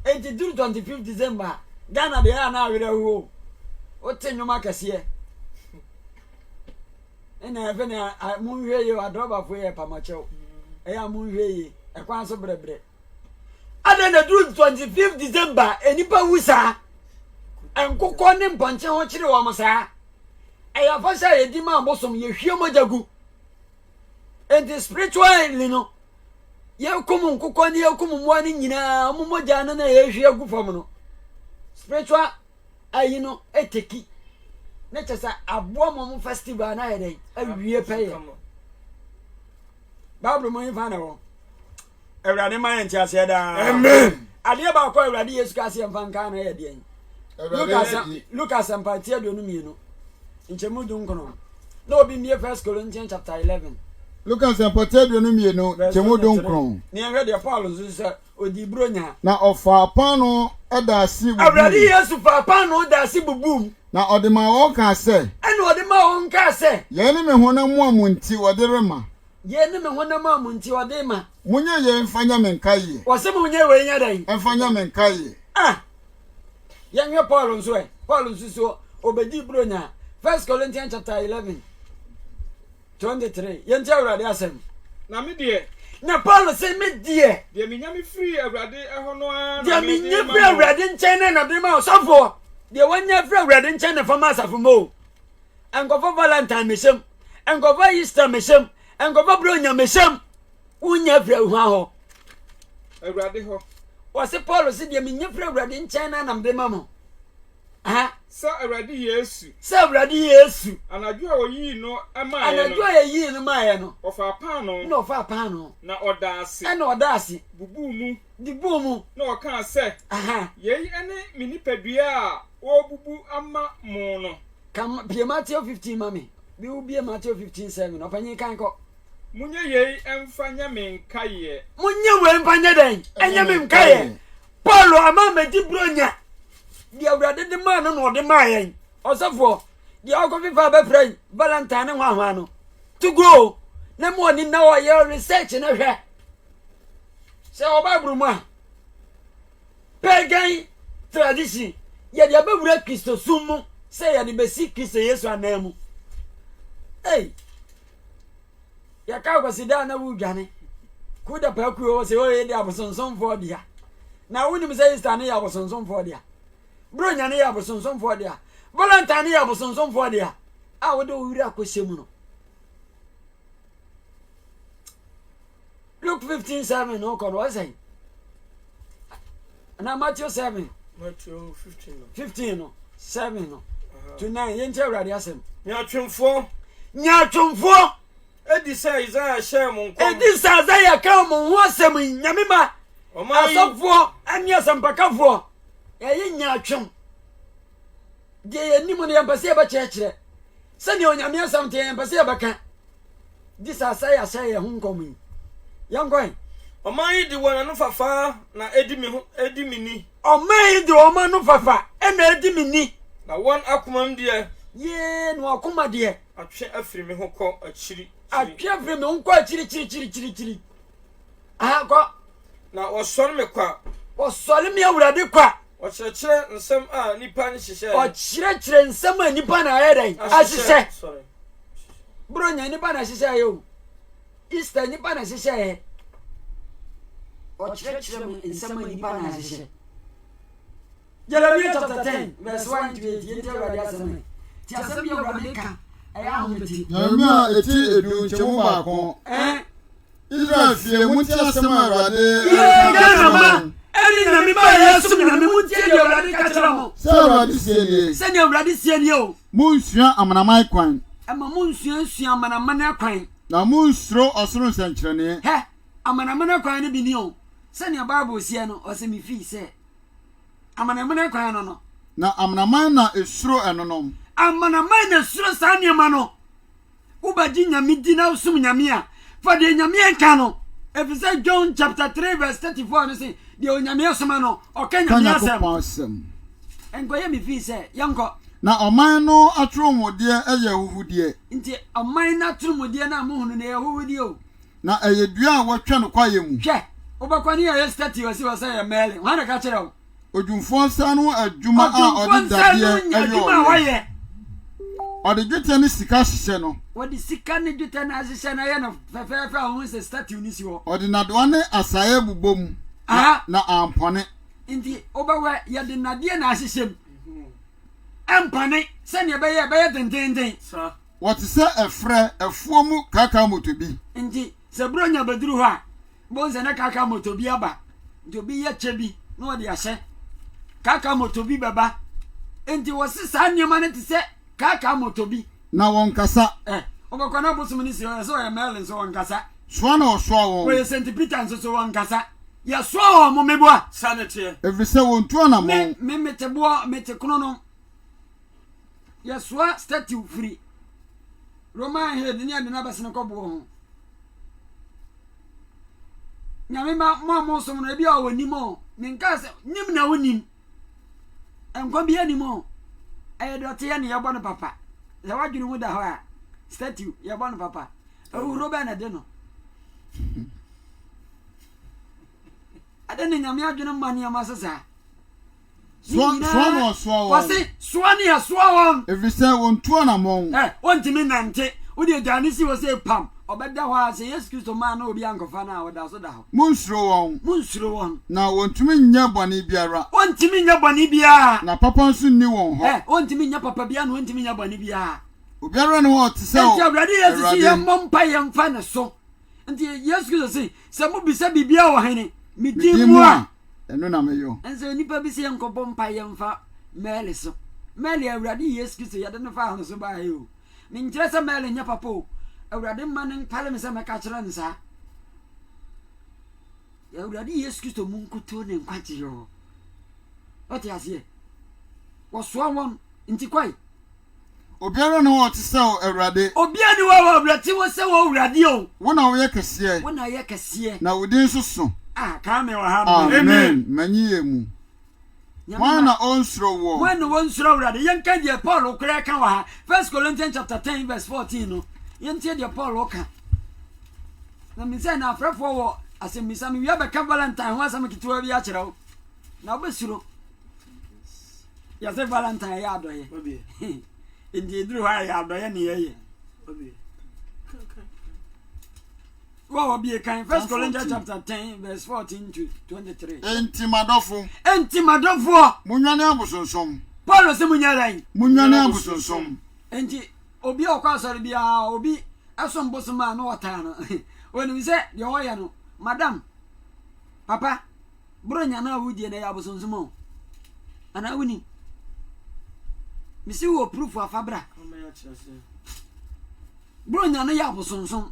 25th December Ghana de ya na awere ho o tenyoma kase ena efe na munhwe ye adroba fo ye pamachew eya munhwe ye ekwan so brebre ada na 25th December enipa wusa enkokọ ne mponche ho kire wo mosa eya fasha ye di ma bosom ye hwie mojagu and spiritually no ye komu nkokọ ne ye komu mo ani nyina mo moja na ye hwie gu fam no spiritual ayi no eteki ne chesa abo mo festival na ye den awie peye Bible mo yin fa na wo Ewurade ma yen ti ase da amen ade ba ko Ewurade Yesu ka ase mfa nka na ye de yin Lucas empatia do no mienu nchemu dunkono na obi mie 1 Corinthians chapter 11 Lucas empatia do no mienu nchemu dunkono ne enwe de Paul so odi bronya na ofa pano eda asi bubu Ewurade Yesu fa pano da asi bubum na odema wo ka se ene odema wo nka se ye ne me honam amunti wode rema ye ne me honam amunti wode ma munye ye mfanya menkaye wose munye we nya dan mfanya menkaye yenwe Paul nso so obedi bronya 1 Corinthians chapter 11 23 yenti Ewurade asem na me de na Paul say me de me nyame free Ewurade eho no a de me nya free Ewurade nchen na de ma osofo de wanya free Ewurade nchen na fama asafo mo enkofo Valentine mesem enkofo Easter mesem enkofo bronya mesem unya free hu aho Ewurade ho wɔse Paul se deɛ menyɛ firi Awurade nkyɛn na nam de ma mo Sa Awurade Yesu. Sa Awurade Yesu. Anadwo a oyi no ama ye no. Anadwo a yi no ma ye no. Ofa paano. Na ofa paano. Na oda ase. Na oda ase. Bubu mu. Dibu mu. Na oka se. Yei ene me nipadua a wo bubu ama mo no. Kam Pie Matthew 15 mami. Bi ubie Matthew 15:7. Opanyi kan ko. Munye yei emfanya me nkaye. Munye we empanya den. Enya me nkaye. Paulo ama me di bronya. Di Awurade de ma no no de ma yen. Osofo, di akofifa be pray Valentine nwa no. To go. Na mo ni na wo ye research na hwe. Se oba bruma. Pagan tradition. Ye dia be wura Kristo sumu. Se ya ni be si Kristo Yesu anamu. Hey. Ya ka kwasida na wu dwane. Ku da pa ku o se o ye dia bosonson fo dia. Na woni me se Easter na ya bosonson fo dia. Bro nyane ya bosonson fo dia. Valentine ya bosonson fo dia. A wo de wura akohyemu no. Luke 15:7 no ko what say? Na Matthew 7. Matthew 15. 15 no. 7 no. To 9 yente Awurade asem. Nyatwemfo. Edi sa Isaiah share mo nko. Edi sa Isaiah ka mo ho asem nyame ma. Asofo ani asampakafo. Ye nyatwem. De yenim no yempase ba kyekere. Sani onyame asam te yempase ba ka. Di sa Isaiah share ye ho nkomu. Yankoi. Oman di wona no fafa na edi mini. Oman di oman no fafa e na edi mini. Na won akomam de ye no akoma de atwe afiri me ho kɔ akyiri. Atwe afiri me ho kɔ akyiri. Ko. Na osɔre me kwa. Osɔre me Awurade kwa. Ɔkyerɛkyerɛ nsɛm a nipa ne hyehyɛ. Ɔkyerɛkyerɛ nsɛm a nipa na ayɛ dɛn ahyehyɛ. Bro nya nipa na hyehyɛ yo. Easter nipa na hyehyɛ. Ɔkyerɛkyerɛ nsɛm a nipa na ahyehyɛ. Jeremiah chapter 10 verse 1 to 8 yente Awurade asɛm. Ti asɛm bi Awurade ka ɛyɛ ahometi. Jeremiah eti edu nkyɛmu baako. Israel fie mu ti asɛm Awurade. Eri na mi ba Yesu na mi mu tie de Awurade ka kyerɛ mo. Sɛ Awurade sie nie. Sɛ ne Awurade sie nie o. Munsua amanaman kwan. Ama munsua amanaman kwan. Na munsuro ɔsoro nsɛnkyerɛnne. He, amanaman kwan ne bi ni o. Sɛ ne Bible sie no, ɔsɛ mi fi sɛ amanaman kwan no. Na amanaman na esuro ɛnonom. Amanaman na esuro saa nneɛma no. Ubaji nyame di na usum nyame a. For the nyame enka no. If you say John chapter 3 verse 34 no say the onyame asoma no ɔka nyame asɛm. Enko ye mi fi sɛ yanko. Na ɔman no atromodie ɛyɛ huhudie. Nti ɔman na atromodie na amuhunu na ɛyɛ huhudie o. Na ɛyɛ dua a wɔtwa no kwaye mu. Hwɛ, obakwa ne yɛ statue wasi wasa yɛ mele. Wana ka kyerɛ wo. Odwumfo nsa no adwuma a ɔde dadeɛ ɛyɛ. Ɔde dwetɛ ne sika hyehyɛ no. Wɔde sika ne dwetɛ na hyehyɛ na yɛ no fɛfɛɛfɛ a ho sɛ statue ni si hɔ. Ɔde nadoa ne asae bubom. Na ampɔne. Nti obawa yɛde nadeɛ na ahyehyɛ mu. Ampane sɛnea ɛbɛyɛ tententen. Wɔte sɛ ɛfrɛ ɛfuo mu kaka motobi. Nti sɛ bro nya baduru hɔ a bonse na kaka motobi aba. Nti obi yɛ kyɛ bi na wɔde ahyɛ. Kaka motobi bɛba. Nti wɔse saa nneɛma no te sɛ kaka motobi. Na wɔn kasa. Obakwa na bosom ni si so yɛ mele nso wɔn kasa. Soa na ɔsoa wɔn. Wɔyɛ St. Peter nso so wɔn kasa. Ya soa wɔn mo meboa. Sanete. Efisɛ wɔn tuo na mo. Me meteboa mete kono no. Ya soa statue free. Roman head ni ade na basene kɔbo ho. Nyame ma mo som no ebi a wɔnim o. Menka sɛ nim na wonim. Enkwa bi anim o. Dɔte ya ne yɛbɔ no papa. Sɛ wadwene mu da hɔ a statue yɛbɔ no papa. Awuro bɛ na de no. Ade ne nyame adwene ma nneɛma sesa. Soa na ɔsoa wɔn. Wɔse soa ne yɛ soa wɔn. Efisɛ wɔn tuo na mo. Wɔntimi nante. Wode aduane si wɔ sɛ pam. Ɔbɛda hɔ a sɛ Yesu Kristo maa na obi ankɔfa na wɔda so da hɔ. Munsuro wɔn. Na wɔntumi nyɛ bɔne biara. Wɔntimi nyɛ bɔne biara. Na papa nso nni wɔn hɔ. Wɔntimi nyɛ papa biara na wɔntimi nyɛ bɔne biara. Obiara ne hɔ te sɛ o. Nti Awurade Yesu si yɛ mmɔ mpa yɛ mfa ne so. Nti Yesu Kristo sɛ mo bisa bibia wɔ hene. Midin mu a eno na meyo enso nipa bi se enkopo mpa yemfa mele so mele awurade Yesu Kristo yade no fa ho so ba he o ni nkyere se mele nya papa o awurade ma ne pale me se meka kire nsa awurade Yesu Kristo mu nkuto ne nkwache yo ote ase wo so won nti kwai obiara no wo tse awurade obiara ni wo awurade wo se wo awurade o wona wo ye kese wona ye kese na wodin soso ka me wa ha amen manyiye mu wana onsro wo when onsro awurade yenka die Paul okra ka wa ha 1 Corinthians chapter 10 verse 14 no yentie die Paul oka na mi say na afrefo wo asemisa mi wi be ka Valentine ho asam kituwa bi a kire wo na obesuro ya say Valentine ya adoye obi indi duru ha ya adoye ne ye obi What be kind? 1 Corinthians chapter 10, verse 14 to 23. enti madofo munwane abosonsom Paul se munyaran. munwane abosonsom Enti obi okwa sori bia obi asom bosoma na wata no. When we say the oya no, madam, papa, bronya na wudie na ya abosonsom o. Ana wuni. Misi wo proof of abra. Bronya na ya abosonsom.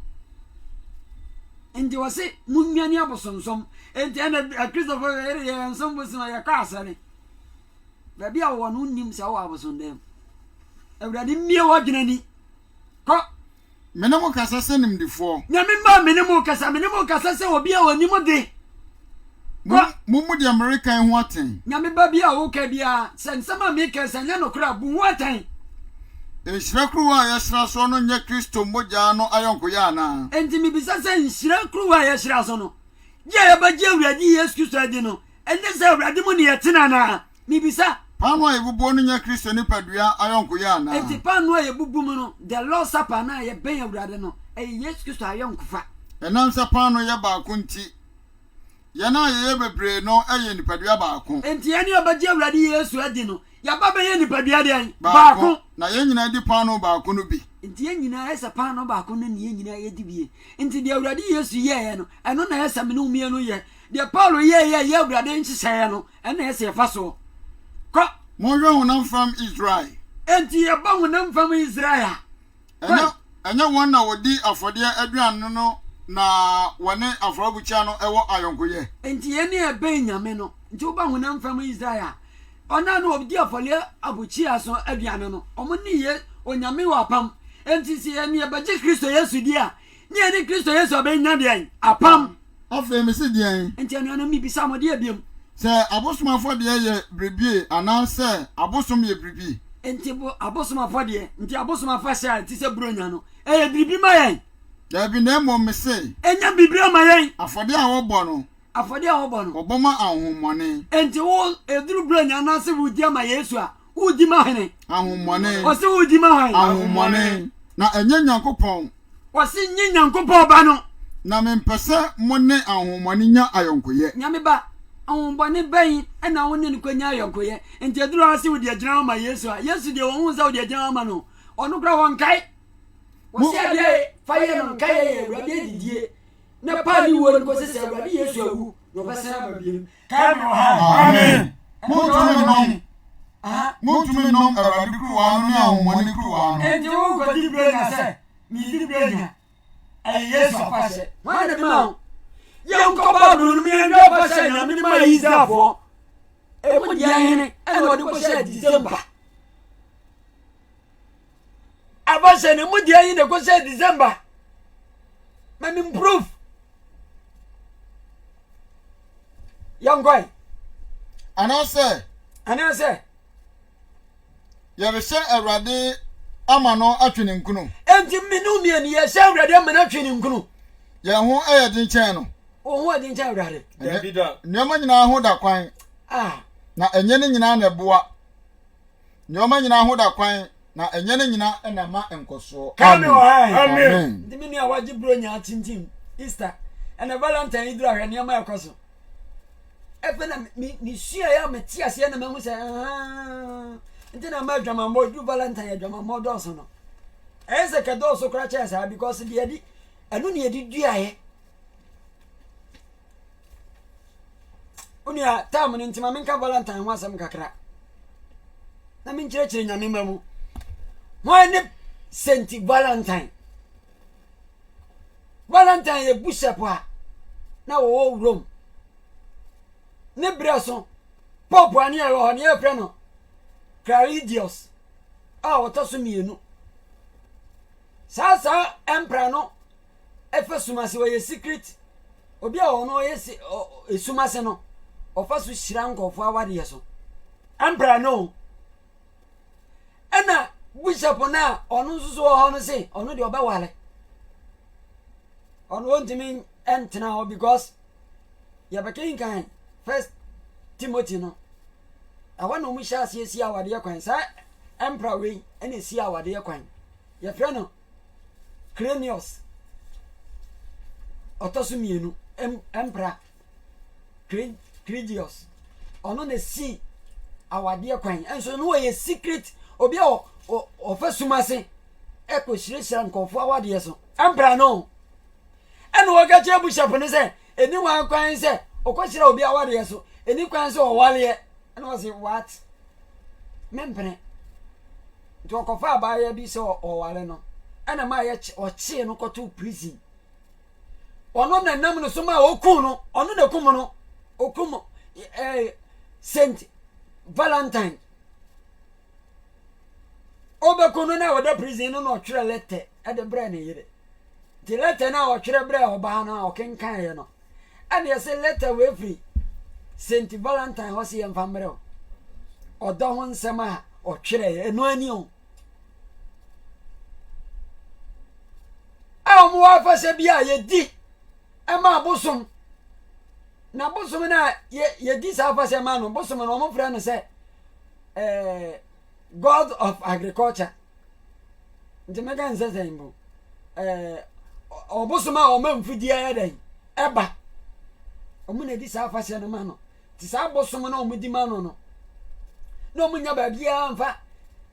Enti wase munwane abosonsom enti ana Christopher ere ya nsom bosoma ya ka asare ba bia wo no nim se wo abosondem awurade mie wo dwenani ko mene mo kasa senim difo nyame ma mene mo kasa se obi a wonim de mumu di American ho aten nyame ba bia wo ka bia se nsama me ka se nya no kra bu ho aten Nhyira kruwa ya hyira so no nye Kristo moja no ayonko ya na. Enti mi bisa se nhyira kruwa ya hyira so no. Je ya ba je awurade Yesu Kristo adi no. Ende se awurade mu ne yetena na. Mi bisa pano ebubu no nye Kristo ni padua ayonko ya na. Enti pano ebubu mu no the Lord Supper na ye ben awurade no. Yesu Kristo ayonko fa. Enam se pano ye ba kunti. Ye na ye bebre no eye ni padua ba ko. Enti ye ni obaje awurade Yesu adi no. Ya baba ye ni padua de ba ko. Na ye nyina di pano ba ko no bi. Enti ye nyina esa pano ba ko no ne ye nyina ye di bie. Enti de awurade Yesu ye no. Eno na esa me no mie no ye. De Paul ye awurade nhyese no. Eno esa ye fa so. Ko mo hwe honam from Israel. Enti ye ba honam from Israel. Enya won na wodi afode aduan no na wone afrobucha no ewo ayonkoye. Enti ye ne ebe nyame no. Enti wo ba honam from Israel. Ona no obdi afole abuchi aso aduan no. Omo ne ye onyame wa apam. Enti si ye ne abaje Kristo Yesu dia. Ne ne Kristo Yesu abenya de apam. Afa me se dia. Enti anu no mi bisa mo de abiem. Se abosomafo de ye brebie ana se abosom ye brebie. Enti bo abosomafo de enti abosomafo sha ti se bronya no. Eye bribi ma yen. Da bi na mo me se. Enya bibri ma yen. Afode a wo bo no. Afode a wo bo no. Oboma ahomone. Enti wo eduru bronya na se wudi ma Yesu a. Wudi ma hene. Ahomone. O se wudi ma hene. Ahomone. Na enye Nyankopon. O se nyi Nyankopon ba no. Na me mpese mo ne ahomone nya ayonkoye. Nyame ba ahomone ban na wo ne ko nya ayonkoye. Enti eduru ase wudi agina ma Yesu a. Yesu de wo hu za wudi agina ma no. Onu kra won kai. Wo se ade fire no kai e wade didie. Na pa ni wo ko se wade Yesu awu. No ba se ba biem. Kai no ha. Amen. Mutumi nom Awurade kruwa no ne ahomone kruwa no. Enti wo ko di brenya se. Mi di brenya. Ay Yesu apase. Wa de ma. Ye nko ba bru mi en do apase na mi ma Israfo. E mo dia hene e no de ko se December. Abase ne mo dia yin de ko se December. Ma mi improve. Young boy. Anase. Yɛrehye Awurade ama no atwene nkunu. Enti minu mi ani ye se Awurade ama no atwene nkunu. Ye ho ɛyɛ den kyɛn no. O ho den kyɛn Awurade. Davida. Nneɛma nyinaa ho da kwan. Na enye ne nyinaa na boa. Nneɛma nyinaa ho da kwan na enye ne nyinaa na ma enkoso. Amen. Ndi mi a waji bronya tintim Easter and Valentine idra hwe nneɛma ekoso. Efe na mi sua ya meti ase na mahu se nti na ma dwama mo du Valentine ya dwama mo do so no ese ke do so kra che sa because de edi anu ne edi duaye unia time ni ntima menka valentine ho asem kakra na menkyerɛkyerɛ nyame mamu ho ne Saint Valentine ye bishop a na wo Rome ne breso pope ani e ho ne e frɛ no Claridius a wotoso mienu sasa emperor no efesumase wo ye secret obi a ono ye esumase no ofaso hira nkofo awade ye so emperor no ena bishop na ono nsusu ho no se ono de obawale ono wontimi entena ho because ya bekin kan First Timothy no awa no mu sha esi awade ye kwan sa emperor we ena esi awade ye kwan ye frɛ no Cranius otoso mienu emperor Claudius ono na si awade ye kwan enso no ye secret obi o fasumase ekoshireshira nkofo awade ye so emperor no ene wo ga che bishop ne se eni wan kwan se okoshira obi awade ye so eni kwan se o wale ye ene wo say what mempene to okofa abaya bi se o wale no ene ma ye o chi no koto prison ono na nam no so ma okun no ono na kum no okum Saint Valentine obekono na wada prison no no twere letter e de bra na yire the letter na o twere bra oba na o kenkan ye no and ye say letter we free Saint Valentine ho se yemfa mre o do ho nsem a o twere ye no ani o a mo wa fa se bia ye di e ma bosom na bosom na ye di sa fa se ma no bosom no mo frɛ no se God of agriculture ntimeka nse sembo obosoma o mamfudi ayedan eba omuna di sa afase no ma no ti sa bosom na omudi ma no no no munya ba bia mfa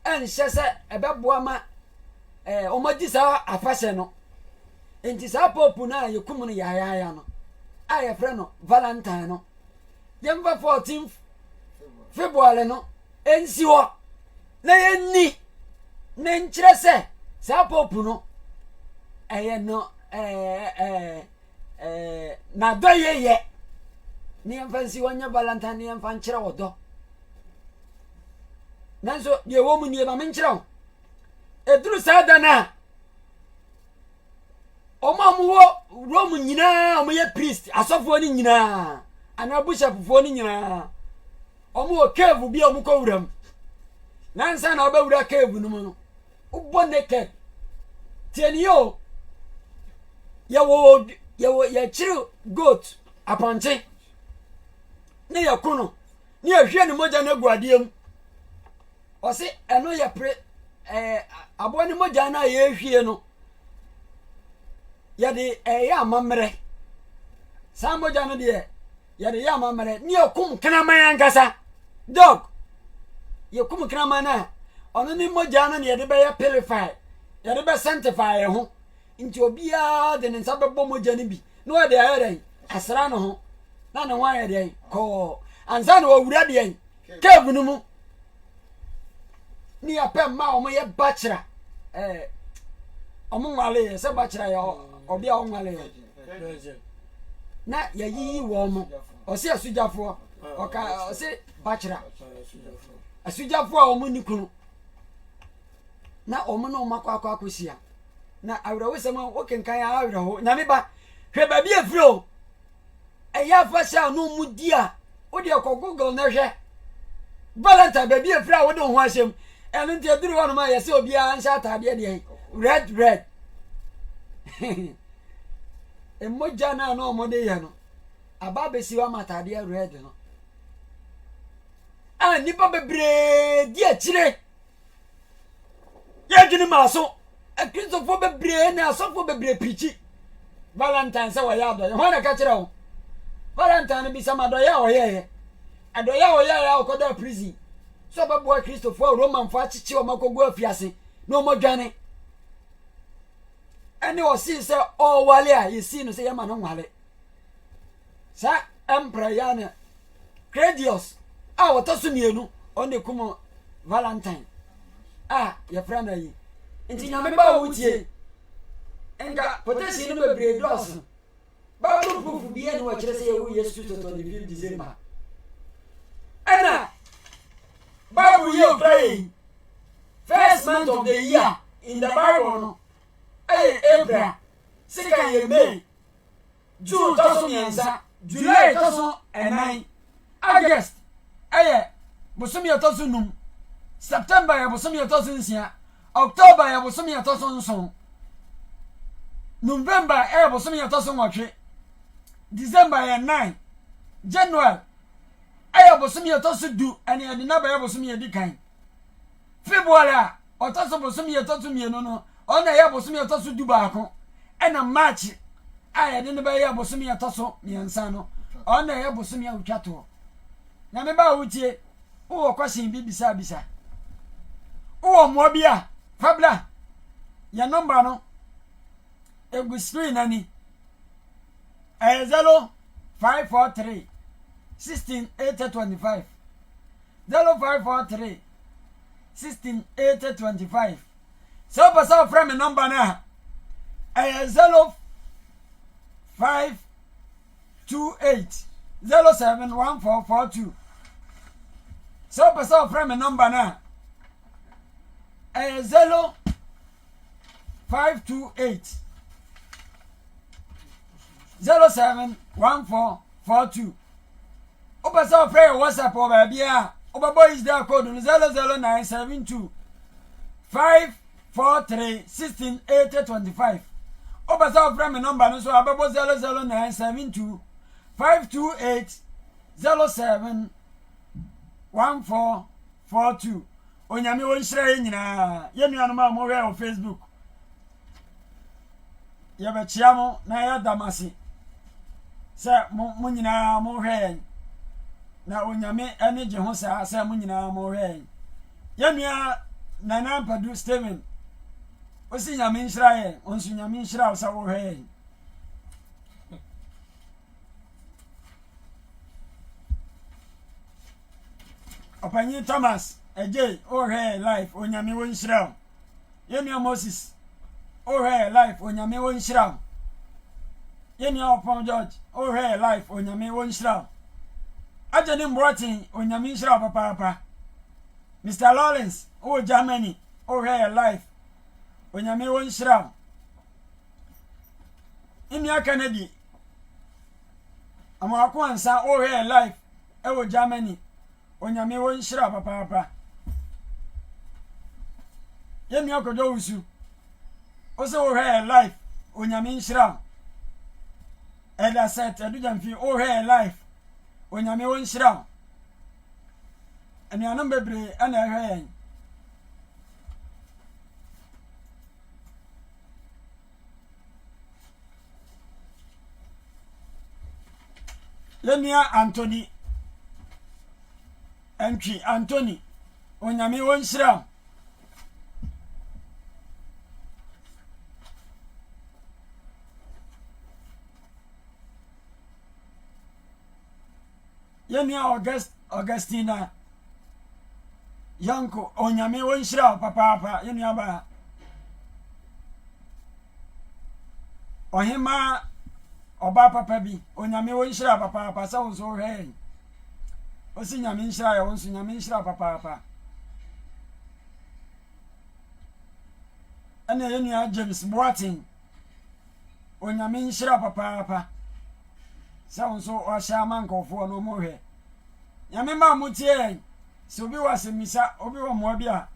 enhye se ebeboa ma omadi sa afase no enti sa popu na yekum no ya no aye frɛ no Valentine no yemfa 14th February no ensi ho na yenni na nkyerɛ sɛ saa popu no ɛyɛ no na dɔ yɛyɛ ne yɛmfa nsi wɔnyɛ Valentine ne yɛmfa nkyerɛ wɔ dɔ nanso deɛ wɔ mu nie ma menkyerɛ wo ɛduru saa da no a ɔma mo wɔ Rome nyinaa ɔmo yɛ priest asɔfoɔ no nyinaa anaa bishopfoɔ no nyinaa ɔmo wɔ cave bi a ɔmo kɔwuram nansa na obawura cave no mu no ubo naked tieni yo ya chiri goat aponche ne ya kuno ne ya hwe ne moja na guadiem o se eno ya pre abo ne moja na ya hwie no ya de ya amamre sa moja no de ya de ya amamre ne ya kum kana man ankasa dog ye kum krama na ono ni moja no ye de be purify ye de be sanctify ho nti obia de ne nsa bebo moja ni bi no e de ayere asra no ho na ne ho ayere ko anza no wura de en cave no mu ni apem ma omo ye bachira omo nwale se bachira ya obia o nwale na ye yi wo mo o se asujafo o ka o se bachira asujafo a omo nikunu na omo no makwa akosia na awrawo sem o kenkan ya awrawo nyame ba hwe ba bia firo eya fa sha no mu dia o de ko Google na hwe Valentine ba bia firo a wo de ho ahyem eno ntia duru wono ma yese obi a nsha atade de red emoja na no omo de ye no aba besi wa matade red no a nipa bebre di akire ye dwene maso a Christopher bebre na asofo bebre pichi Valentine se wa ya do ho na ka kire wo Valentine bi sama do ya o ye adoya o ya okoda prison so babo Christopher Roman fa chichi o makogu afiase no mo dwane ene o si se o wale a yesi no se yama no wale sa emperor ya na Credius a wɔtɔ so mmienu ɔne kum Valentine a yɛfrɛ no yi nti nyame ba wo tie nka potential no bebree dɔɔso Bible proof bi ɛne wɔkyerɛ sɛ yɛwo Yesu Kristo 25 December ɛna Bible yɛ ɔkra first month of the year in the Bible no April sika yɛ May June tɔso mmiɛnsa July tɔso ɛnan August bosom yɛ tɔso num September yɛ bosom yɛ tɔso nsia October yɛ bosom yɛ tɔso nson November bosom yɛ tɔso nwɔtwe December yɛ 9 January bosom yɛ tɔso du ɛne yɛde naba yɛ bosom yɛ di kan February a ɔtɔso bosom yɛ tɔso mmienu no ɔna yɛ bosom yɛ tɔso du baako ɛna March yɛde ne bɛyɛ bosom yɛ tɔso mmiɛnsa no ɔna yɛ bosom yɛ otwa toɔ nyame ba wotie wowɔ kwasɛn bi bisa wowɔ mmoa bi a fabla yɛ number no egu screen ani 0543 16 825 0543 16 825 sɛ wopɛ sɛ wofrɛ me number no a 0528 071442 sɛ wopɛ sɛ wofrɛ me number no a 0528 071442 wopɛ sɛ wofrɛ yɛ WhatsApp wɔ baabi a wobɛbɔ Israel code no 00972 543 16 825 wopɛ sɛ wofrɛ me number no so wabɛbɔ 00972 528 071442 onyame wo nhyira yɛ nyinaa yɛ nuanom a mohwɛ wɔ Facebook yɛbɛkyia mo na yɛda mo ase sɛ mo nyinaa mohwɛ yɛn na onyame ɛne gye ho saa sɛ mo nyinaa mohwɛ yɛn yɛ nua Nana Mpadu Steven osi nyame nhyira yɛn onso nyame nhyira wo sɛ wohwɛ yɛn Opanyi Thomas Ejay ohwɛ life onyame wo nhyira wo yɛ nua Moses ohwɛ life onyame wo nhyira wo yɛ nua Opon George ohwɛ life onyame wo nhyira wo Ajani Mbotin onyame nhyira wo papa Mr. Lawrence Germany ohwɛ life onyame wo nhyira wo Imia Kennedy amako ansa ohwɛ life ewo Germany onyame wo nhyira wo papa yemi akodo wusu ose ohwɛ life onyame nhyira wo Eda set edujamfi ohwɛ life onyame wo nhyira wo anuanom bebre ana ehwɛ yɛn Yenia Anthony Entry Anthony onyame wo nhyira wo Yenia Augustina Yanko onyame wo nhyira wo papa yenia ba Ohima Oba papa bi onyame wo nhyira papa sa wo so hwɛ osi nyame nhyira ya wo nso nyame nhyira papa ana yenia James Boatin onyame nhyira papa sa wo so o hya mankofo no mo hwɛ nyame ma mutie so bi wase misa obi wo mo bia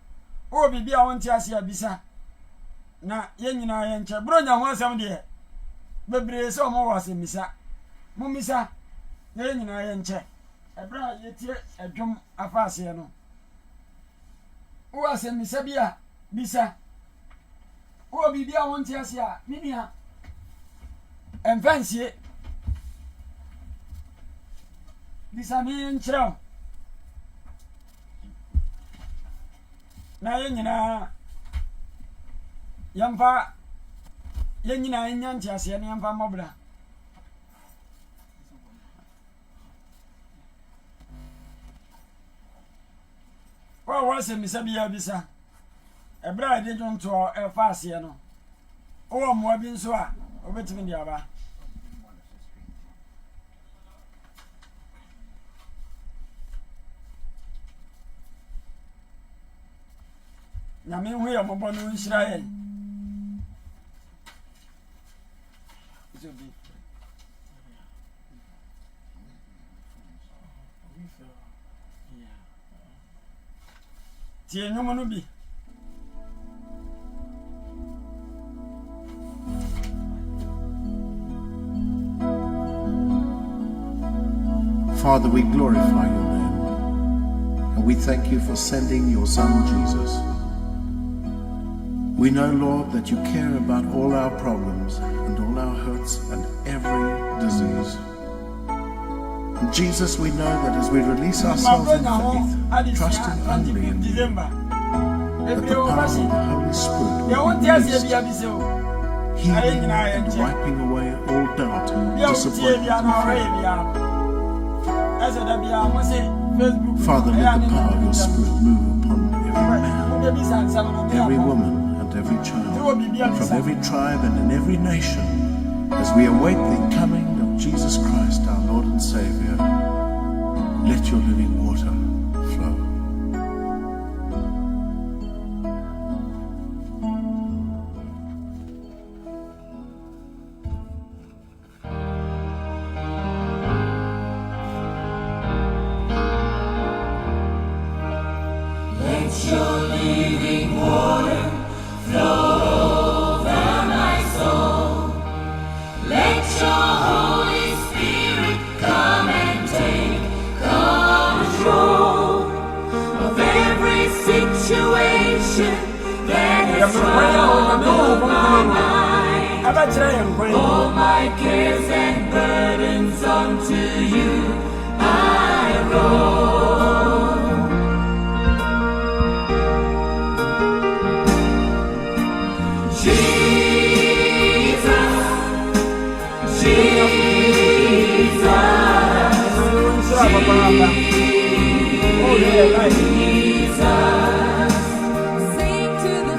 o bibi a wonte ase abisa na yenyina ye nche bro nya ho asɛm de bebre se o mo wase misa mo misa na yenyina ye nche ebra yetie adwom afaase no o wase misa bia bisa o bibi a wonte ase a minia emfansie bisa mi nkyerɛw na yenyina yamfa yenyina nyanti ase ne yamfa mobra was a Miss Abia Bisa. A bride didn't to a Fasiano. Oh, more being so. Over to me, Yaba. Na me hu ya bobo no nhira ye. Tie nyomo no bi. Father, we glorify your name, and we thank you for sending your Son, Jesus. We know, Lord, that you care about all our problems and all our hurts and every disease. And Jesus, we know that as we release ourselves in faith, trusting only in you, that the power of the Holy Spirit will release, healing and wiping away all doubt, disappointment, and fear. Father, let the power of your Spirit move upon every man, every woman, and every child, from every tribe and in every nation, as we await the coming of Jesus Christ, our Lord and Savior. Let your living water flow. All my cares and burdens unto you I roll. Jesus, sing to the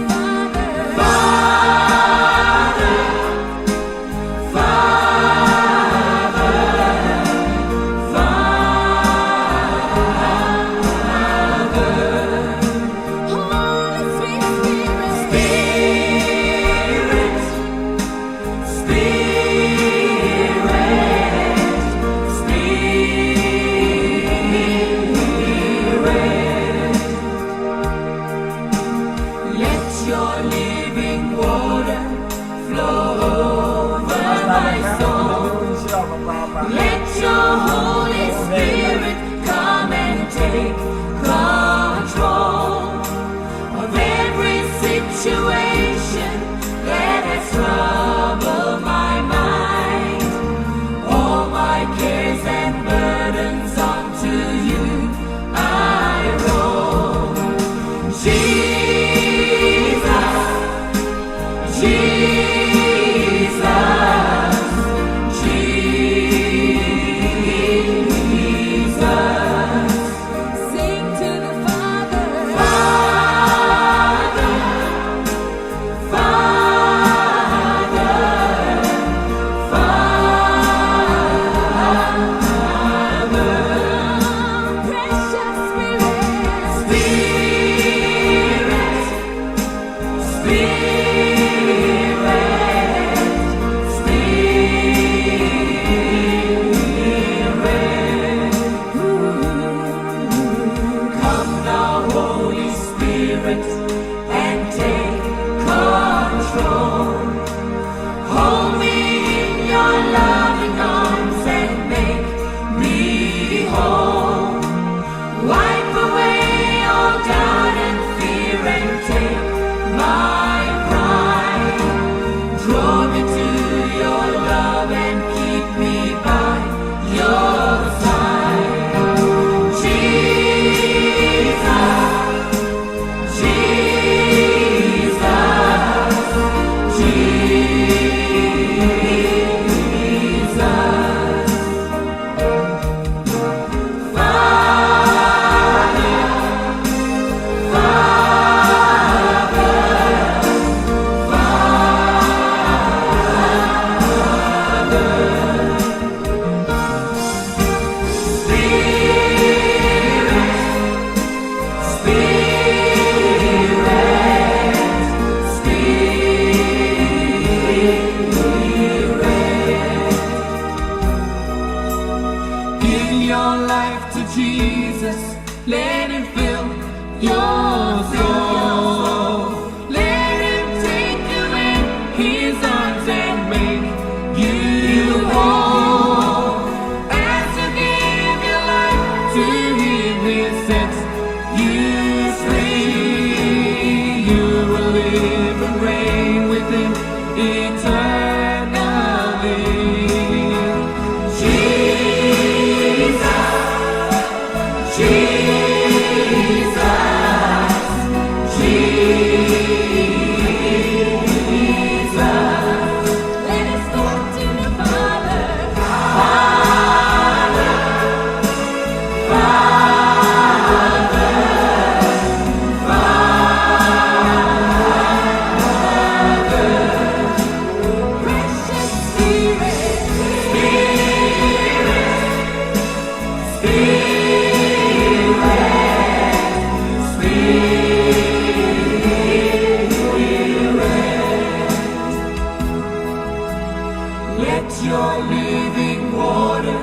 your living water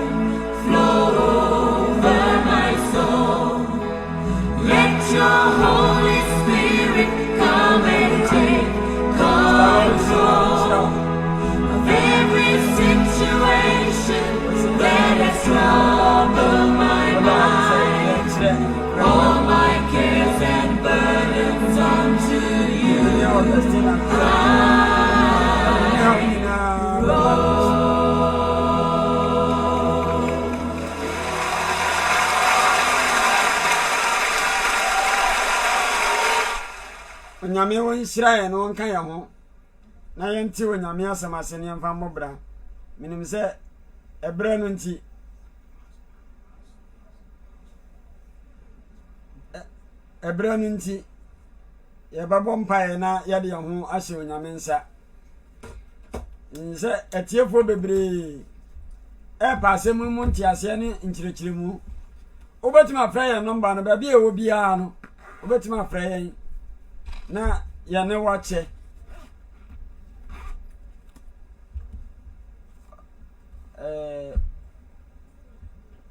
flow over my soul. Let your Holy Spirit come and take control of every situation that has troubled my mind. All my cares and burdens unto you. Onyame wo nhyira yɛ no nka yɛ ho na yɛnti onyame asɛm ase ne yɛmfa mmɔbra menim sɛ ɛbrɛ no nti yɛbɛbɔ mpaeɛ na yɛde yɛn ho ahyɛ onyame nsa sɛ atiefoɔ bebree ɛpa asɛm mu nteaseɛ ne nkyerɛkyerɛmu wobɛtumi afrɛ yɛn nɔmba no baabi a ɛwɔ biara no wobɛtumi afrɛ yɛn na yɛne wakyɛ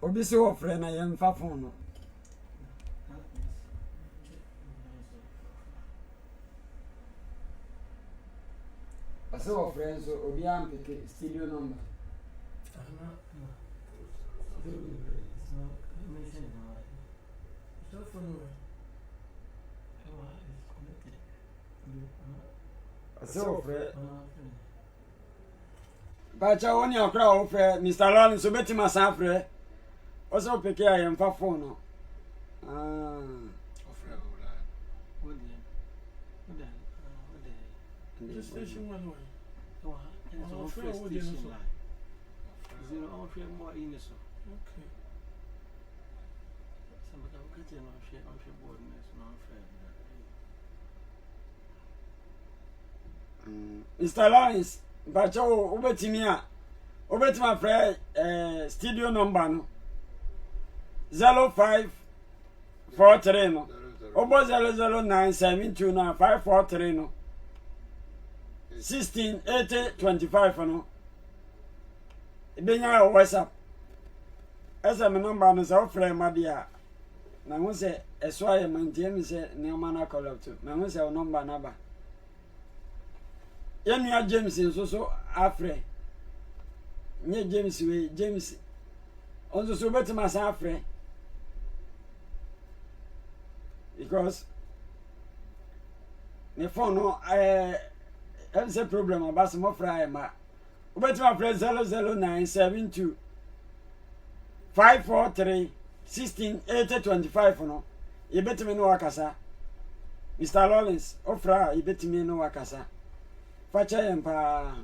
obi sɛ wɔfrɛ na yɛmfa fon no ɔsɛ wɔfrɛ nso obiara mpeke studio number Bacha woni akra wo frɛ Mr. Lawrence so betima san frɛ o so peke a yemfa phone no Station one way. Mr. Lawrence Bacha wo betimi a wo betima frɛ studio number no 0543 no obo 00972 na 543 no 168025 no ibenya WhatsApp esa me number no so frɛ ma dia na ho se eso aye mantie mi se ne ma na call up to na ho se o number na ba yenua James nso so afrɛ nye James we James onso so betima san afrɛ because ne phone no that's a problem about some of Rama. But my friend 00972 543 168025 no. You bet me no wakasa. Mr. Lawrence, ofra, you bet me no wakasa. Facha yempa.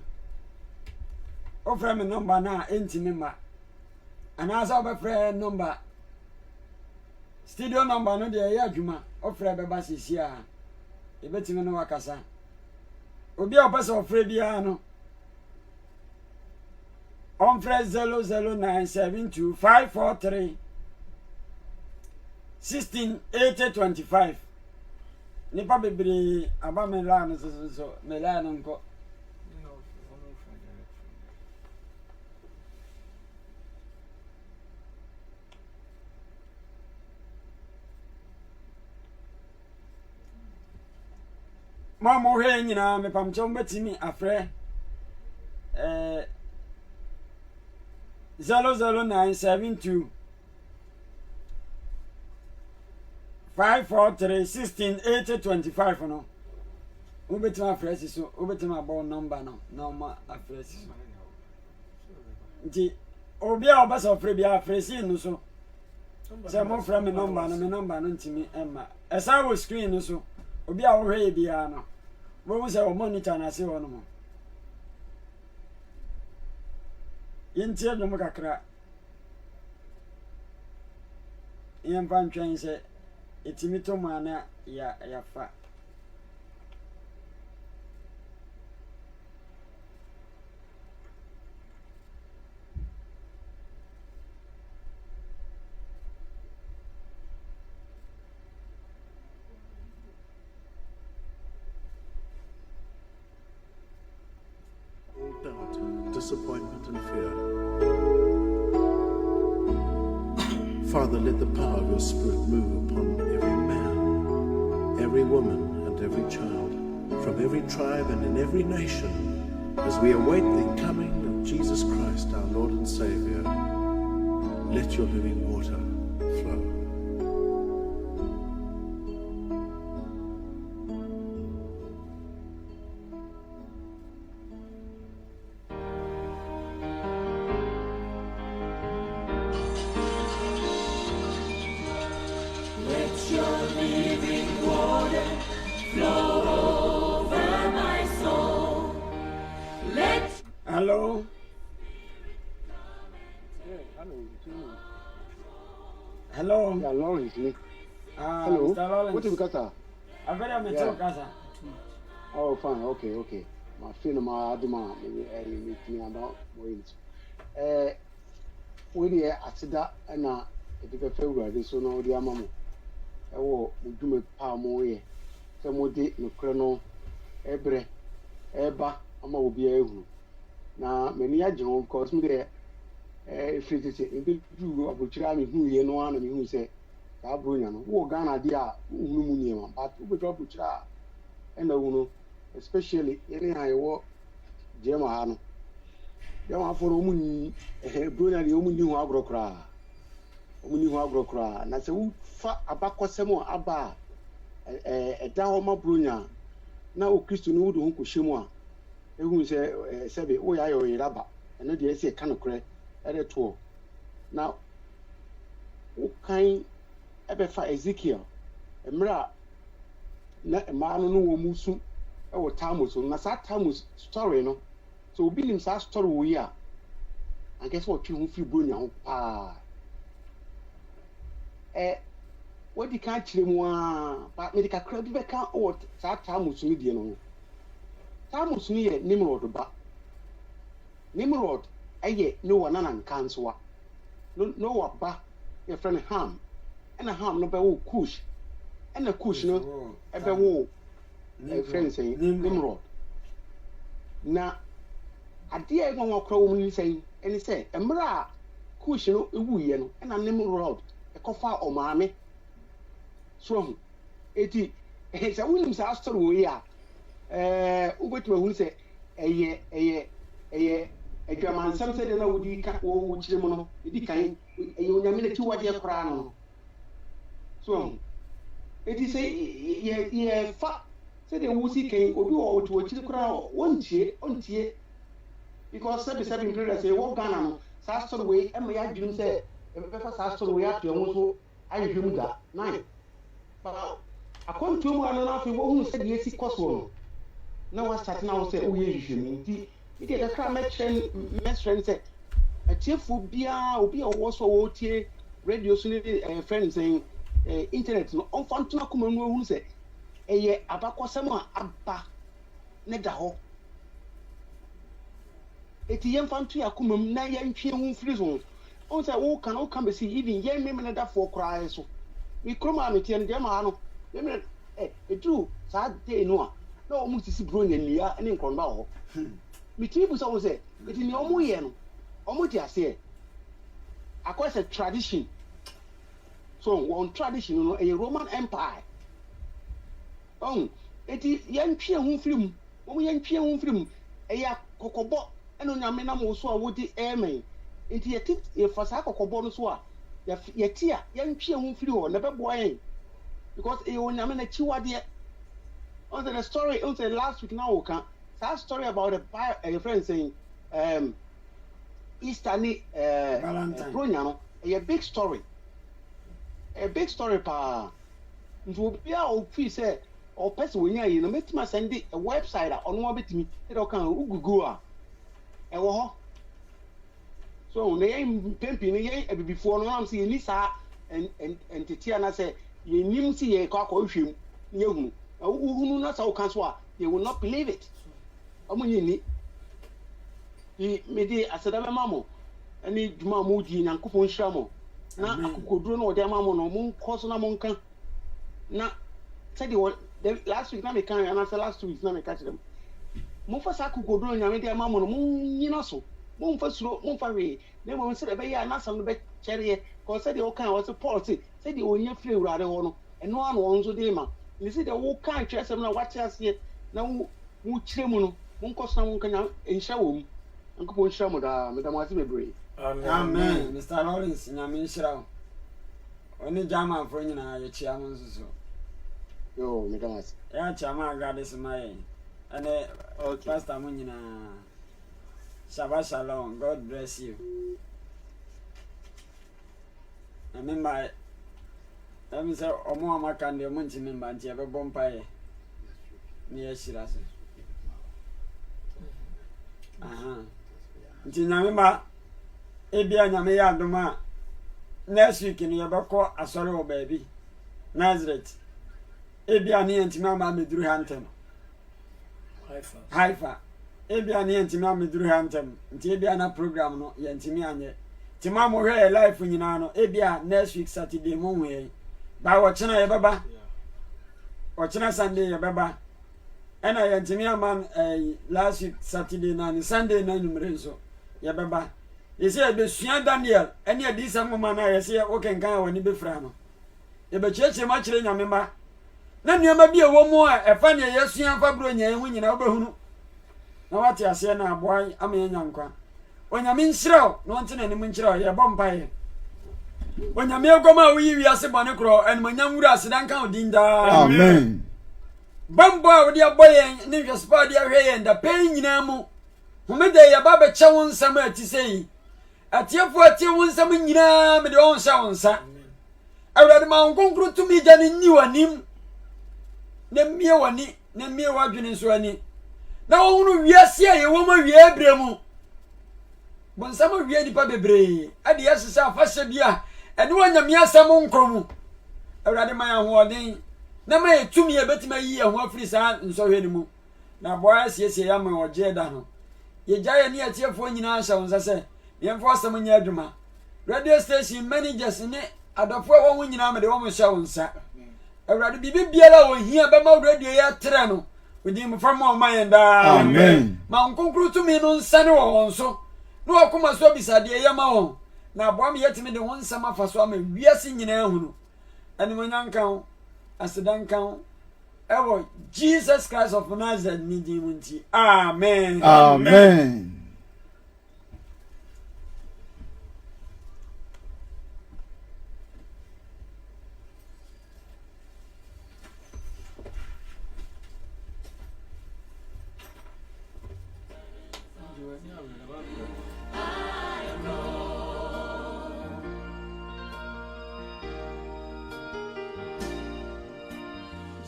Ofra me number na enti me ma. And as our friend number. Studio number no de ya adwuma. Ofra beba sisia. You bet me no wakasa. Obi a opese ofre bia no on frɛ 00972 543 168025 nipa bebre aba me la no so me la no nko Mama hwe nyina me pamchom betimi afrɛ 00972 543 168025 no ubetima afrɛ so ubetima abo number no na ma afrɛ so nti obi a obasa afrɛ bia afrɛ si no so se mo frɛ me number no ntimi emma esa wo screen no so obi a wo hwe bia no wo se o monitor na se wo no mo yintie dum kakra yem pan twen se etimi to mana ya fa Doubt, disappointment, and fear. Father, let the power of your Spirit move upon every man, every woman, and every child, from every tribe and in every nation, as we await the coming of Jesus Christ, our Lord and Savior. Let your living water flow. Let your living water flow over my soul. Let Hello. Hello. Yeah, Lawrence. Ah, Hello. Mr. Lawrence. What is Kasa? I better meet Yeah. you, Casa. Oh, fine. Okay. My friend, my adama, me about wait. We the asida na e February so no the amamo. Wo mudume pa mo ye. Se mo de no kre no ebre eba ama obi ehu. Na meni agye ho cause me de free tete e be du abochira me hu ye no ana me hu se ka bronya no wo Ghana dia hu mu niema but wo be abochira and hu especially any wo jema ha no jema for mu ni bronya de mu ni hu agrokra na se wo fa abakosem aba da ho ma bronya na o Kristo no wo do hu ko hyemu a ehun se sebe wo ya yo iraba eno de ese kanokre ere to na wo kan ebe fa Ezekiel emra na emanu no wo musu e wo Tamus na sa Tamus story no so obi nim sa story wo yi a I guess what you fi bronya ho pa what di kan kire mu a ba medical crowd be kan o sa Tamus ni die no Tamus ni ye Nimrod ba Nimrod aye Noah nana nkansoa Noah ba ye friend Ham and Ham no be wo Kush and the Kush no e be wo friend say Nimrod na ade e gwan okra wo ni say eni say emra Kush no ewu ye no na Nimrod e kofa o maame so eti say wunim sa story wo ya ubetu ehun say eye adwaman sam se de na wodi ka wo kire mu no edi kan eye onyame na ti wade kora no so edi say ye fa se de wusi kan obi wo to kire kora ontie because sabi include say wo Ghana no sa story we e ma ya dwum say e be fa sa story we ato ho so ayehwem da nine ba akonto mu ano na fi wo hu se de esi koso no na wa start na wo say o ye hwehwem nti ide da kra mesren say atiefo bia obi a wo so wo tie radio so ni friends saying internet no on fanto akoma nu hu say eye abakosem a aba ne da ho eti yem fanto akoma mu na ye ntwe hu free zone on say wo kan be see even ye me na da for cry so mi kroma me tie ne ma no me edu sa de no a na o mu sisi bro nya ne nkonba ho mitibu so wo say it ni omo ye no omo ti ase akwa say tradition so one tradition no a Roman Empire eti yantwe hu firim omo yantwe hu firim eya kokobo eno nyame na mo so a wodi amen eti yeti ye fasa kokobo no so a yeti a yantwe hu firi ho na bebo ayen because e onyame na chiwade on the story on the last week now can that story about a friend saying Easter ni Valentine a big story pa nto bia o fi say o person we nya yi no metima send a website a ono betimi e do kan ugugu a e wo ho so na yen pempi ni yen abibifo no am say ni sa entity na say ye nim si ye kwa hwem ye hunu uhunu na sa o kan so a they will not believe it omunyini me di asada me mamo ani djuma mu di nyankopon hira mo na akokoduro na ode mamo no mu nkoso na mo nka na said the last week na me kan na last week na me catch them mo fa sa akokoduro nyame de mamo no mu nyina so momfa suro momfa we na mo se be ya na asam no be kyere ko se de o kan o se Paul se de onya firi urade ho no eno ano onzo de ma ni se de wo kan kyesem na wate ase na wo kyire mu no monkɔsna mo nkanya enhya wo mu nkopo nhyira mo da medamase bebre. Amen. Mr. Lawrence nyame nhyira wo. Oni jama afro nyina ye chia mo nsusu. Yo medamase. Ya chama agade smaye. Ane pastor mo nyina. Shabbat shalom. God bless you. Remember, let me say, Omo Amakande, Munchi member, and you have a bompaye. Near Shiraz. Remember, Ebia Namea Doma. Next week in Yabako, a sorrow baby. Nazareth. Ebia near Timama Midru Hantem. Haifa. Ebia near Timama Midru Hantem. Tibiana program, no, Yantimiane. Timamo here life when you know, Ebia next week Saturday morning. By watching a baba. Watching Sunday, a baba. And I am Timia man last week Saturday night, Sunday night, Mrenzo. Ya baba. You see, the Sian Daniel, any of these woman I see, okay, can when you be frano. You be church much in your member. Then you may be a one more, a funny yes, young Fabronia, when you know. Now what you say now, boy, I mean, young one. When you mean shrow, no one any munchro, your bompire. When you may come out, we are Sebonacro, and when young Ras don't count in the Amen. Bumbo with your boy and nigger spot your hair and the pain in Amu. Who made a baba chow summer to say, at your 41 summer in Yam, the own sound, sir. I read my uncle to me, Johnny knew a name. Name me one, name me what you is running. Now, we are seeing a woman, we are bremo. When some of you are the baby, at the essence of first year, and one of me some uncle. I read my own warning. Now, may 2 years better my year, one free son, and so anymore. Now, boys, yes, I am or Jedano. Ye giant near tear for in answer, as I say, the enforcer in Yaduma. Radio station managers in it, at the 4 1 in army, the woman shall sir. I read the baby yellow here, but my radio at Trano, with him from all my and Amen. My uncle to me on Sunday also. No, come as well beside the Yamao. Now, bomb yet me the one summer for swami, we are singing Ehuno. And when young count, as the down count, ever Jesus Christ of Nazareth, needing Amen. Amen.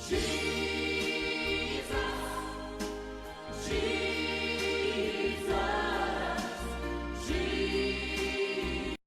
Jesus.